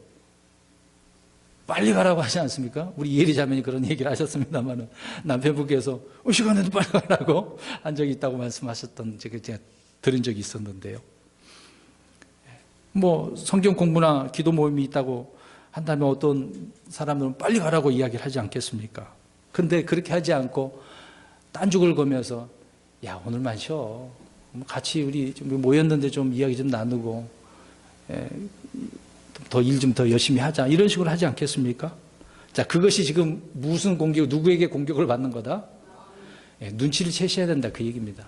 빨리 가라고 하지 않습니까? 우리 예리 자매니 그런 얘기를 하셨습니다만 남편분께서 시간에도 빨리 가라고 한 적이 있다고 말씀하셨던 제가 들은 적이 있었는데요. 뭐 성경 공부나 기도 모임이 있다고 한다면 어떤 사람들은 빨리 가라고 이야기를 하지 않겠습니까? 근데 그렇게 하지 않고 딴죽을 거면서 야 오늘만 쉬어. 같이 우리 좀 모였는데 좀 이야기 좀 나누고 더 일 좀 더 열심히 하자. 이런 식으로 하지 않겠습니까? 자, 그것이 지금 무슨 공격, 누구에게 공격을 받는 거다? 눈치를 채셔야 된다. 그 얘기입니다.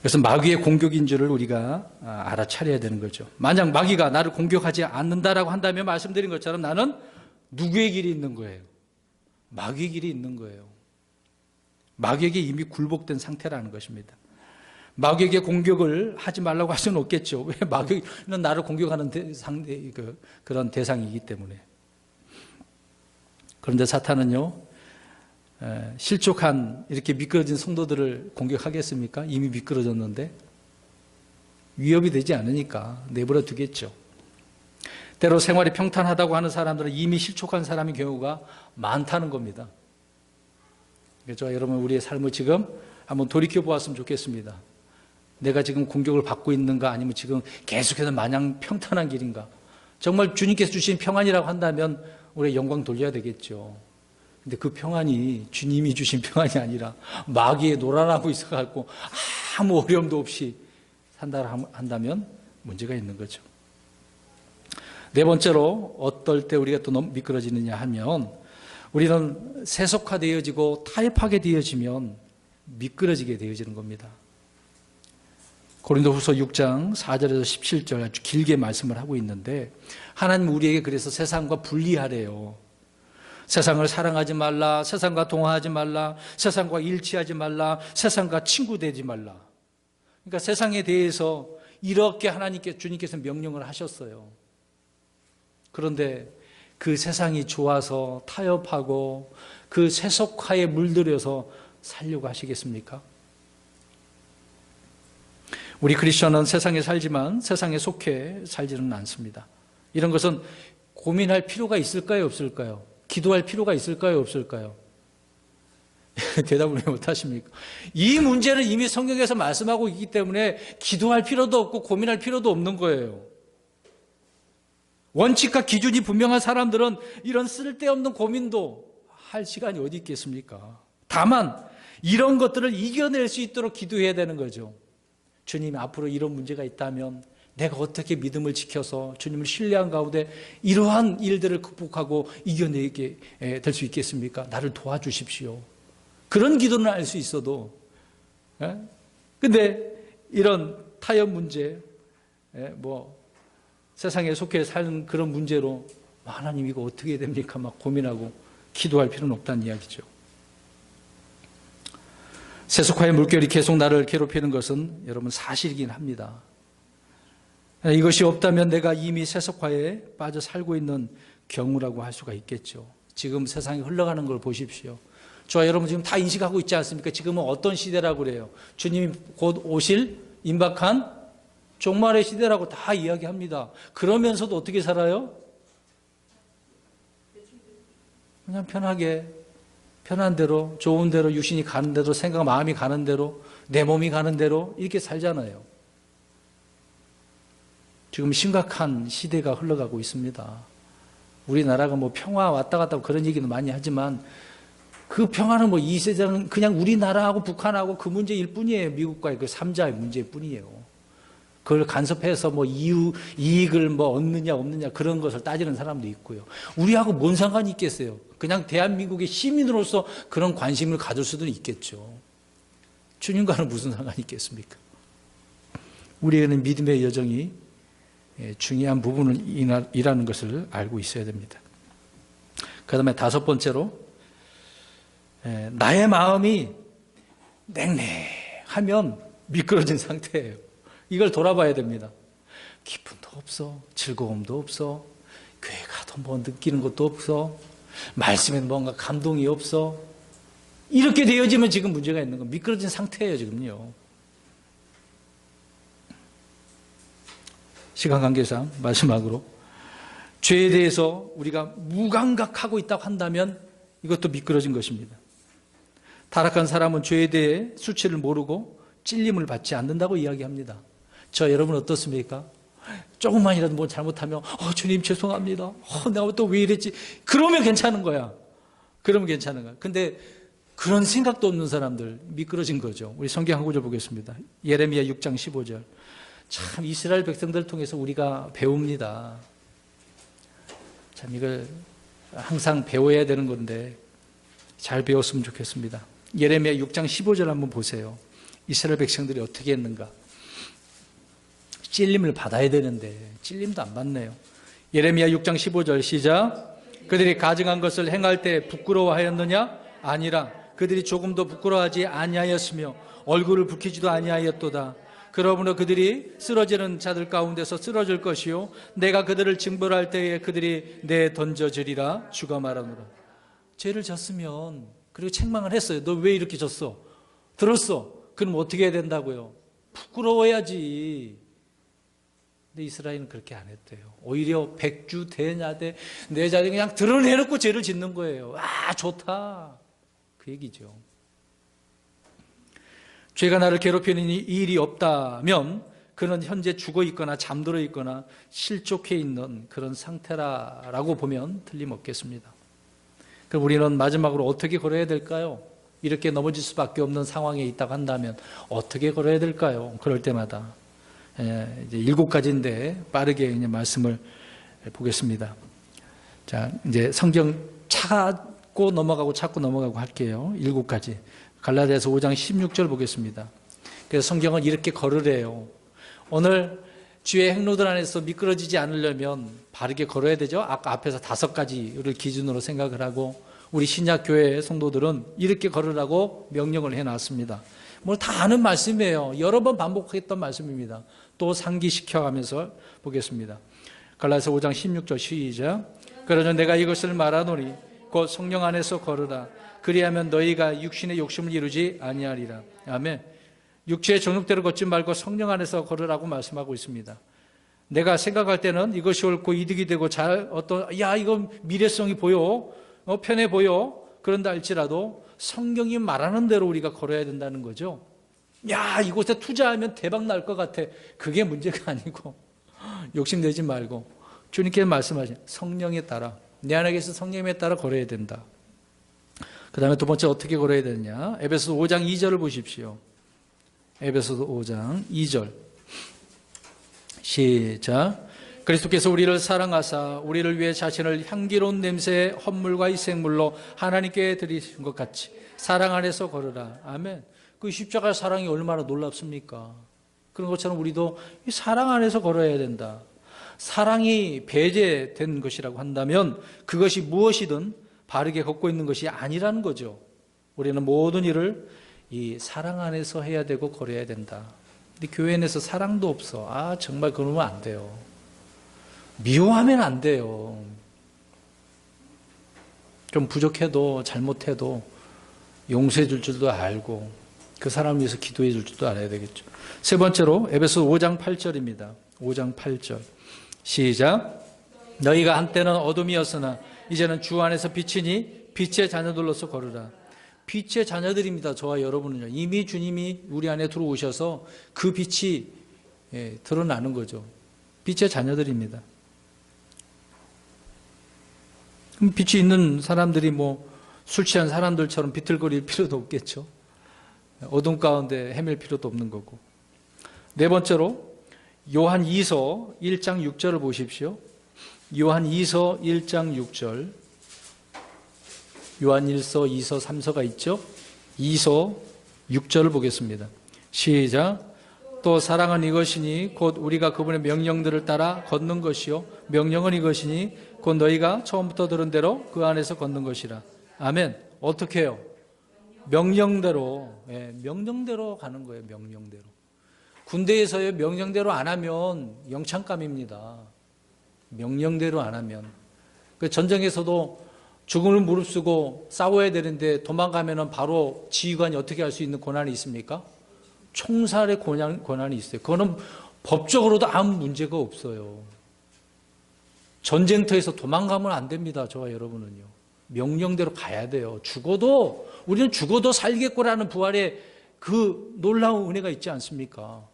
그래서 마귀의 공격인 줄을 우리가 알아차려야 되는 거죠. 만약 마귀가 나를 공격하지 않는다라고 한다면 말씀드린 것처럼 나는 누구의 길이 있는 거예요? 마귀의 길이 있는 거예요. 마귀에게 이미 굴복된 상태라는 것입니다. 마귀에게 공격을 하지 말라고 할 수는 없겠죠. 왜? 마귀는 나를 공격하는 그런 대상이기 때문에. 그런데 사탄은요, 실족한 이렇게 미끄러진 성도들을 공격하겠습니까? 이미 미끄러졌는데 위협이 되지 않으니까 내버려 두겠죠. 때로 생활이 평탄하다고 하는 사람들은 이미 실족한 사람의 경우가 많다는 겁니다. 그렇죠? 여러분 우리의 삶을 지금 한번 돌이켜 보았으면 좋겠습니다. 내가 지금 공격을 받고 있는가 아니면 지금 계속해서 마냥 평탄한 길인가. 정말 주님께서 주신 평안이라고 한다면 우리 영광 돌려야 되겠죠. 근데 그 평안이 주님이 주신 평안이 아니라 마귀의 노란하고 있어갖고 아무 어려움도 없이 산다 한다면 문제가 있는 거죠. 네 번째로 어떨 때 우리가 또 너무 미끄러지느냐 하면 우리는 세속화되어지고 타협하게 되어지면 미끄러지게 되어지는 겁니다. 고린도후서 6장 4절에서 17절 아주 길게 말씀을 하고 있는데 하나님 우리에게 그래서 세상과 분리하래요. 세상을 사랑하지 말라, 세상과 동화하지 말라, 세상과 일치하지 말라, 세상과 친구 되지 말라. 그러니까 세상에 대해서 이렇게 주님께서 명령을 하셨어요. 그런데 그 세상이 좋아서 타협하고 그 세속화에 물들여서 살려고 하시겠습니까? 우리 크리스천은 세상에 살지만 세상에 속해 살지는 않습니다. 이런 것은 고민할 필요가 있을까요? 없을까요? 기도할 필요가 있을까요? 없을까요? 대답을 왜 못하십니까? 이 문제는 이미 성경에서 말씀하고 있기 때문에 기도할 필요도 없고 고민할 필요도 없는 거예요. 원칙과 기준이 분명한 사람들은 이런 쓸데없는 고민도 할 시간이 어디 있겠습니까? 다만 이런 것들을 이겨낼 수 있도록 기도해야 되는 거죠. 주님 앞으로 이런 문제가 있다면 내가 어떻게 믿음을 지켜서 주님을 신뢰한 가운데 이러한 일들을 극복하고 이겨내게 될 수 있겠습니까? 나를 도와주십시오. 그런 기도는 할 수 있어도 근데 이런 타협 문제 세상에 속해 사는 그런 문제로 하나님 이거 어떻게 해야 됩니까? 막 고민하고 기도할 필요는 없다는 이야기죠. 세속화의 물결이 계속 나를 괴롭히는 것은 여러분 사실이긴 합니다. 이것이 없다면 내가 이미 세속화에 빠져 살고 있는 경우라고 할 수가 있겠죠. 지금 세상이 흘러가는 걸 보십시오. 저와 여러분 지금 다 인식하고 있지 않습니까? 지금은 어떤 시대라고 그래요? 주님이 곧 오실 임박한 종말의 시대라고 다 이야기합니다. 그러면서도 어떻게 살아요? 그냥 편한 대로, 좋은 대로, 육신이 가는 대로, 생각, 마음이 가는 대로, 내 몸이 가는 대로 이렇게 살잖아요. 지금 심각한 시대가 흘러가고 있습니다. 우리나라가 평화 왔다 갔다 그런 얘기는 많이 하지만 그 평화는 이 세상은 그냥 우리나라하고 북한하고 그 문제일 뿐이에요. 미국과의 그 3자의 문제일 뿐이에요. 그걸 간섭해서 이익을 얻느냐 없느냐 그런 것을 따지는 사람도 있고요. 우리하고 뭔 상관이 있겠어요? 그냥 대한민국의 시민으로서 그런 관심을 가질 수도 있겠죠. 주님과는 무슨 상관이 있겠습니까? 우리에게는 믿음의 여정이 중요한 부분이라는 것을 알고 있어야 됩니다. 그 다음에 다섯 번째로 나의 마음이 냉랭하면 미끄러진 상태예요. 이걸 돌아봐야 됩니다. 기쁨도 없어, 즐거움도 없어, 교회 가도 느끼는 것도 없어, 말씀에는 뭔가 감동이 없어. 이렇게 되어지면 지금 문제가 있는 건 미끄러진 상태예요, 지금요. 시간 관계상 마지막으로 죄에 대해서 우리가 무감각하고 있다고 한다면 이것도 미끄러진 것입니다. 타락한 사람은 죄에 대해 수치를 모르고 찔림을 받지 않는다고 이야기합니다. 저 여러분 어떻습니까? 조금만이라도 뭐 잘못하면 주님 죄송합니다. 내가 또 왜 이랬지? 그러면 괜찮은 거야. 그러면 괜찮은 거야. 근데 그런 생각도 없는 사람들 미끄러진 거죠. 우리 성경 한 구절 보겠습니다. 예레미야 6장 15절. 참 이스라엘 백성들을 통해서 우리가 배웁니다. 참 이걸 항상 배워야 되는 건데 잘 배웠으면 좋겠습니다. 예레미야 6장 15절 한번 보세요. 이스라엘 백성들이 어떻게 했는가? 찔림을 받아야 되는데 찔림도 안 받네요. 예레미야 6장 15절 시작. 그들이 가증한 것을 행할 때 부끄러워하였느냐? 아니라 그들이 조금도 부끄러워하지 아니하였으며 얼굴을 붉히지도 아니하였도다. 그러므로 그들이 쓰러지는 자들 가운데서 쓰러질 것이요 내가 그들을 징벌할 때에 그들이 내 던져지리라 주가 말하노라. 죄를 졌으면 그리고 책망을 했어요. 너 왜 이렇게 졌어? 들었어? 그럼 어떻게 해야 된다고요? 부끄러워야지. 근데 이스라엘은 그렇게 안 했대요. 오히려 백주대냐대 내 자리 그냥 드러내놓고 죄를 짓는 거예요. 아 좋다 그 얘기죠. 죄가 나를 괴롭히는 일이 없다면 그는 현재 죽어 있거나 잠들어 있거나 실족해 있는 그런 상태라고 보면 틀림없겠습니다. 그럼 우리는 마지막으로 어떻게 걸어야 될까요? 이렇게 넘어질 수밖에 없는 상황에 있다고 한다면 어떻게 걸어야 될까요? 그럴 때마다 이제 7가지인데 빠르게 이제 말씀을 보겠습니다. 자, 이제 성경 찾고 넘어가고 할게요. 7가지. 갈라디아서 5장 16절 보겠습니다. 그래서 성경은 이렇게 걸으래요. 오늘 주의 행로들 안에서 미끄러지지 않으려면 바르게 걸어야 되죠. 아까 앞에서 5가지를 기준으로 생각을 하고 우리 신약교회 성도들은 이렇게 걸으라고 명령을 해놨습니다. 뭐 다 아는 말씀이에요. 여러 번 반복했던 말씀입니다. 또 상기시켜가면서 보겠습니다. 갈라디아서 5장 16절 시작. 그러나 내가 이것을 말하노니 곧 성령 안에서 걸으라. 그리하면 너희가 육신의 욕심을 이루지 아니하리라. 아멘. 육체의 정욕대로 걷지 말고 성령 안에서 걸으라고 말씀하고 있습니다. 내가 생각할 때는 이것이 옳고 이득이 되고 이건 미래성이 보여, 편해 보여. 그런다 할지라도 성경이 말하는 대로 우리가 걸어야 된다는 거죠. 이곳에 투자하면 대박 날 것 같아. 그게 문제가 아니고 욕심내지 말고 주님께서 말씀하신 성령에 따라 내 안에 계신 성령에 따라 걸어야 된다. 그 다음에 두 번째 어떻게 걸어야 되느냐? 에베소서 5장 2절을 보십시오. 에베소서 5장 2절 시작. 그리스도께서 우리를 사랑하사 우리를 위해 자신을 향기로운 냄새의 헌물과 희생물로 하나님께 드리신 것 같이 사랑 안에서 걸으라. 아멘. 그 십자가 사랑이 얼마나 놀랍습니까? 그런 것처럼 우리도 이 사랑 안에서 걸어야 된다. 사랑이 배제된 것이라고 한다면 그것이 무엇이든 바르게 걷고 있는 것이 아니라는 거죠. 우리는 모든 일을 이 사랑 안에서 해야 되고 걸어야 된다. 근데 교회 내에서 사랑도 없어. 정말 그러면 안 돼요. 미워하면 안 돼요. 좀 부족해도 잘못해도 용서해 줄 줄도 알고 그 사람을 위해서 기도해 줄 줄도 알아야 되겠죠. 세 번째로 에베소 5장 8절입니다. 5장 8절 시작. 너희가 한때는 어둠이었으나 이제는 주 안에서 빛이니 빛의 자녀들로서 걸으라. 빛의 자녀들입니다. 저와 여러분은요. 이미 주님이 우리 안에 들어오셔서 그 빛이 드러나는 거죠. 빛의 자녀들입니다. 그럼 빛이 있는 사람들이 술 취한 사람들처럼 비틀거릴 필요도 없겠죠. 어둠 가운데 헤맬 필요도 없는 거고. 네 번째로 요한 2서 1장 6절을 보십시오. 요한 2서 1장 6절. 요한 1서, 2서, 3서가 있죠. 2서 6절을 보겠습니다. 시작. 또 사랑은 이것이니 곧 우리가 그분의 명령들을 따라 걷는 것이요 명령은 이것이니 곧 너희가 처음부터 들은 대로 그 안에서 걷는 것이라. 아멘. 어떻게 해요? 명령대로. 명령대로 가는 거예요. 명령대로. 군대에서요 명령대로 안 하면 영창감입니다. 명령대로 안 하면. 그 전쟁에서도 죽음을 무릅쓰고 싸워야 되는데 도망가면 바로 지휘관이 어떻게 할 수 있는 권한이 있습니까? 총살의 권한이 있어요. 그거는 법적으로도 아무 문제가 없어요. 전쟁터에서 도망가면 안 됩니다. 저와 여러분은요. 명령대로 가야 돼요. 우리는 죽어도 살겠구라는 부활의 그 놀라운 은혜가 있지 않습니까?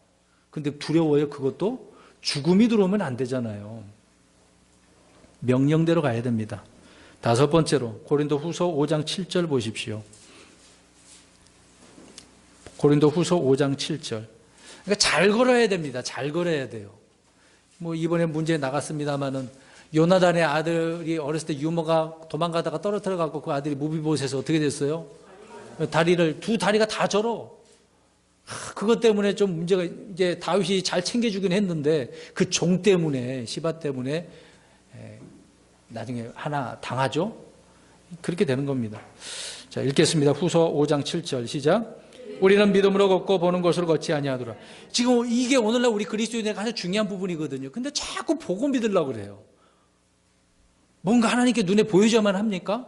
근데 두려워요. 그것도 죽음이 들어오면 안 되잖아요. 명령대로 가야 됩니다. 다섯 번째로 고린도후서 5장 7절 보십시오. 고린도후서 5장 7절. 그러니까 잘 걸어야 됩니다. 잘 걸어야 돼요. 뭐 이번에 문제 나갔습니다마는 요나단의 아들이 어렸을 때 유모가 도망가다가 떨어뜨려 갖고 그 아들이 무비보셋에서 어떻게 됐어요? 두 다리가 다 절어. 그것 때문에 좀 문제가, 이제 다윗이 잘 챙겨주긴 했는데 그 종 때문에, 시바 때문에 나중에 하나 당하죠. 그렇게 되는 겁니다. 자, 읽겠습니다. 후서 5장 7절 시작. 우리는 믿음으로 걷고 보는 것으로 걷지 아니하더라. 지금 이게 오늘날 우리 그리스도인의 가장 중요한 부분이거든요. 근데 자꾸 보고 믿으려고 그래요. 뭔가 하나님께 눈에 보여줘야만 합니까?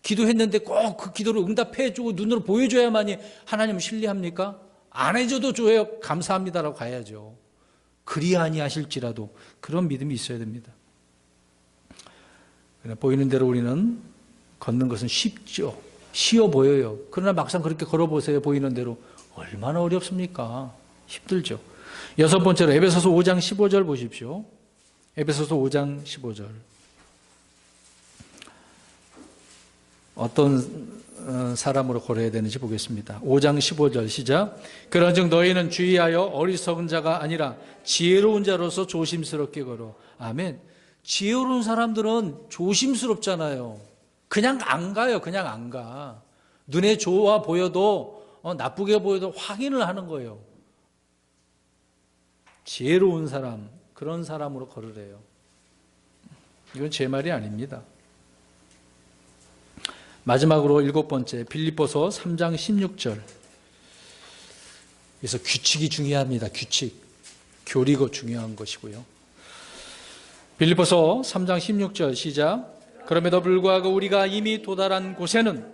기도했는데 꼭 그 기도를 응답해주고 눈으로 보여줘야만이 하나님을 신뢰합니까? 안 해줘도 줘요. 감사합니다라고 가야죠. 그리 아니하실지라도 그런 믿음이 있어야 됩니다. 보이는 대로 우리는 걷는 것은 쉽죠. 쉬워 보여요. 그러나 막상 그렇게 걸어보세요. 보이는 대로 얼마나 어렵습니까? 힘들죠. 여섯 번째로 에베소서 5장 15절 보십시오. 에베소서 5장 15절. 어떤 사람으로 걸어야 되는지 보겠습니다. 5장 15절 시작. 그런즉 너희는 주의하여 어리석은 자가 아니라 지혜로운 자로서 조심스럽게 걸어. 아멘. 지혜로운 사람들은 조심스럽잖아요. 그냥 안 가요. 그냥 안 가. 눈에 좋아 보여도 나쁘게 보여도 확인을 하는 거예요. 지혜로운 사람, 그런 사람으로 걸으래요. 이건 제 말이 아닙니다. 마지막으로 일곱 번째, 빌립보서 3장 16절. 그래서 규칙이 중요합니다. 규칙. 교리가 중요한 것이고요. 빌립보서 3장 16절 시작. 그럼에도 불구하고 우리가 이미 도달한 곳에는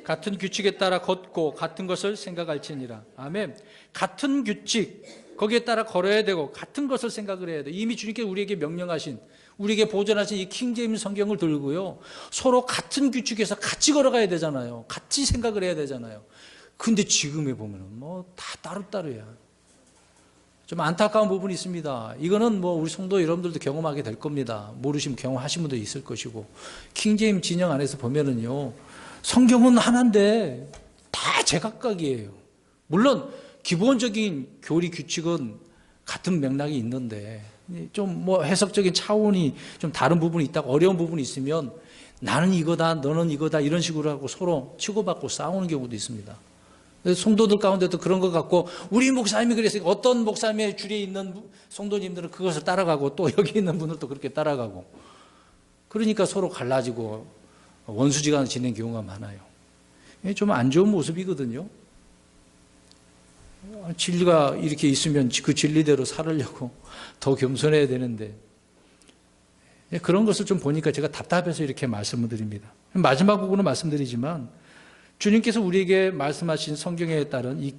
같은 규칙에 따라 걷고 같은 것을 생각할지니라. 아멘. 같은 규칙, 거기에 따라 걸어야 되고 같은 것을 생각을 해야 돼. 이미 주님께서 우리에게 명령하신, 우리에게 보존하신 이 킹제임스 성경을 들고요, 서로 같은 규칙에서 같이 걸어가야 되잖아요. 같이 생각을 해야 되잖아요. 근데 지금에 보면은 뭐 다 따로따로야. 좀 안타까운 부분이 있습니다. 이거는 뭐 우리 성도 여러분들도 경험하게 될 겁니다. 모르시면 경험하신 분도 있을 것이고. 킹제임 진영 안에서 보면은요, 성경은 하나인데 다 제각각이에요. 물론 기본적인 교리 규칙은 같은 맥락이 있는데 좀 뭐 해석적인 차원이 좀 다른 부분이 있다고, 어려운 부분이 있으면 나는 이거다, 너는 이거다 이런 식으로 하고 서로 치고받고 싸우는 경우도 있습니다. 성도들 가운데도 그런 것 같고, 우리 목사님이 그랬으니까 어떤 목사님의 줄에 있는 성도님들은 그것을 따라가고 또 여기 있는 분들도 그렇게 따라가고, 그러니까 서로 갈라지고 원수지간을 지내는 경우가 많아요. 이게 좀 안 좋은 모습이거든요. 진리가 이렇게 있으면 그 진리대로 살으려고 더 겸손해야 되는데, 그런 것을 좀 보니까 제가 답답해서 이렇게 말씀을 드립니다. 마지막 부분은 말씀드리지만, 주님께서 우리에게 말씀하신 성경에 따른 이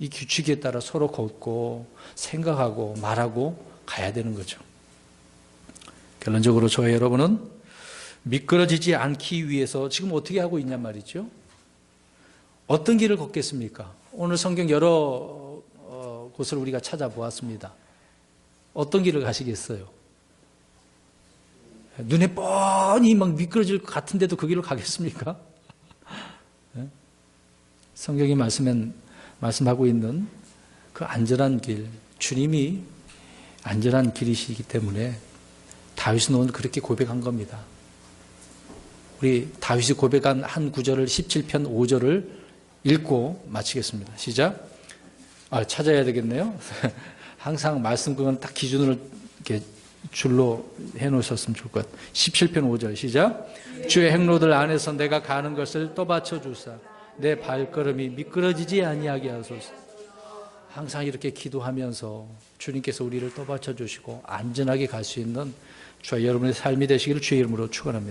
규칙에 따라 서로 걷고 생각하고 말하고 가야 되는 거죠. 결론적으로 저와 여러분은 미끄러지지 않기 위해서 지금 어떻게 하고 있냔 말이죠. 어떤 길을 걷겠습니까? 오늘 성경 여러 곳을 우리가 찾아보았습니다. 어떤 길을 가시겠어요? 눈에 뻔히 막 미끄러질 것 같은데도 그 길을 가겠습니까? 성경이 말씀하고 있는 그 안전한 길, 주님이 안전한 길이시기 때문에 다윗은 오늘 그렇게 고백한 겁니다. 우리 다윗이 고백한 한 구절을 17편 5절을 읽고 마치겠습니다. 시작. 찾아야 되겠네요. 항상 말씀 그건 딱 기준으로 이렇게 줄로 해놓으셨으면 좋을 것 같아요. 17편 5절 시작. 주의 행로들 안에서 내가 가는 것을 떠받쳐 주사 내 발걸음이 미끄러지지 아니하게 하소서. 항상 이렇게 기도하면서 주님께서 우리를 떠받쳐 주시고 안전하게 갈 수 있는 저희 여러분의 삶이 되시기를 주의 이름으로 축원합니다.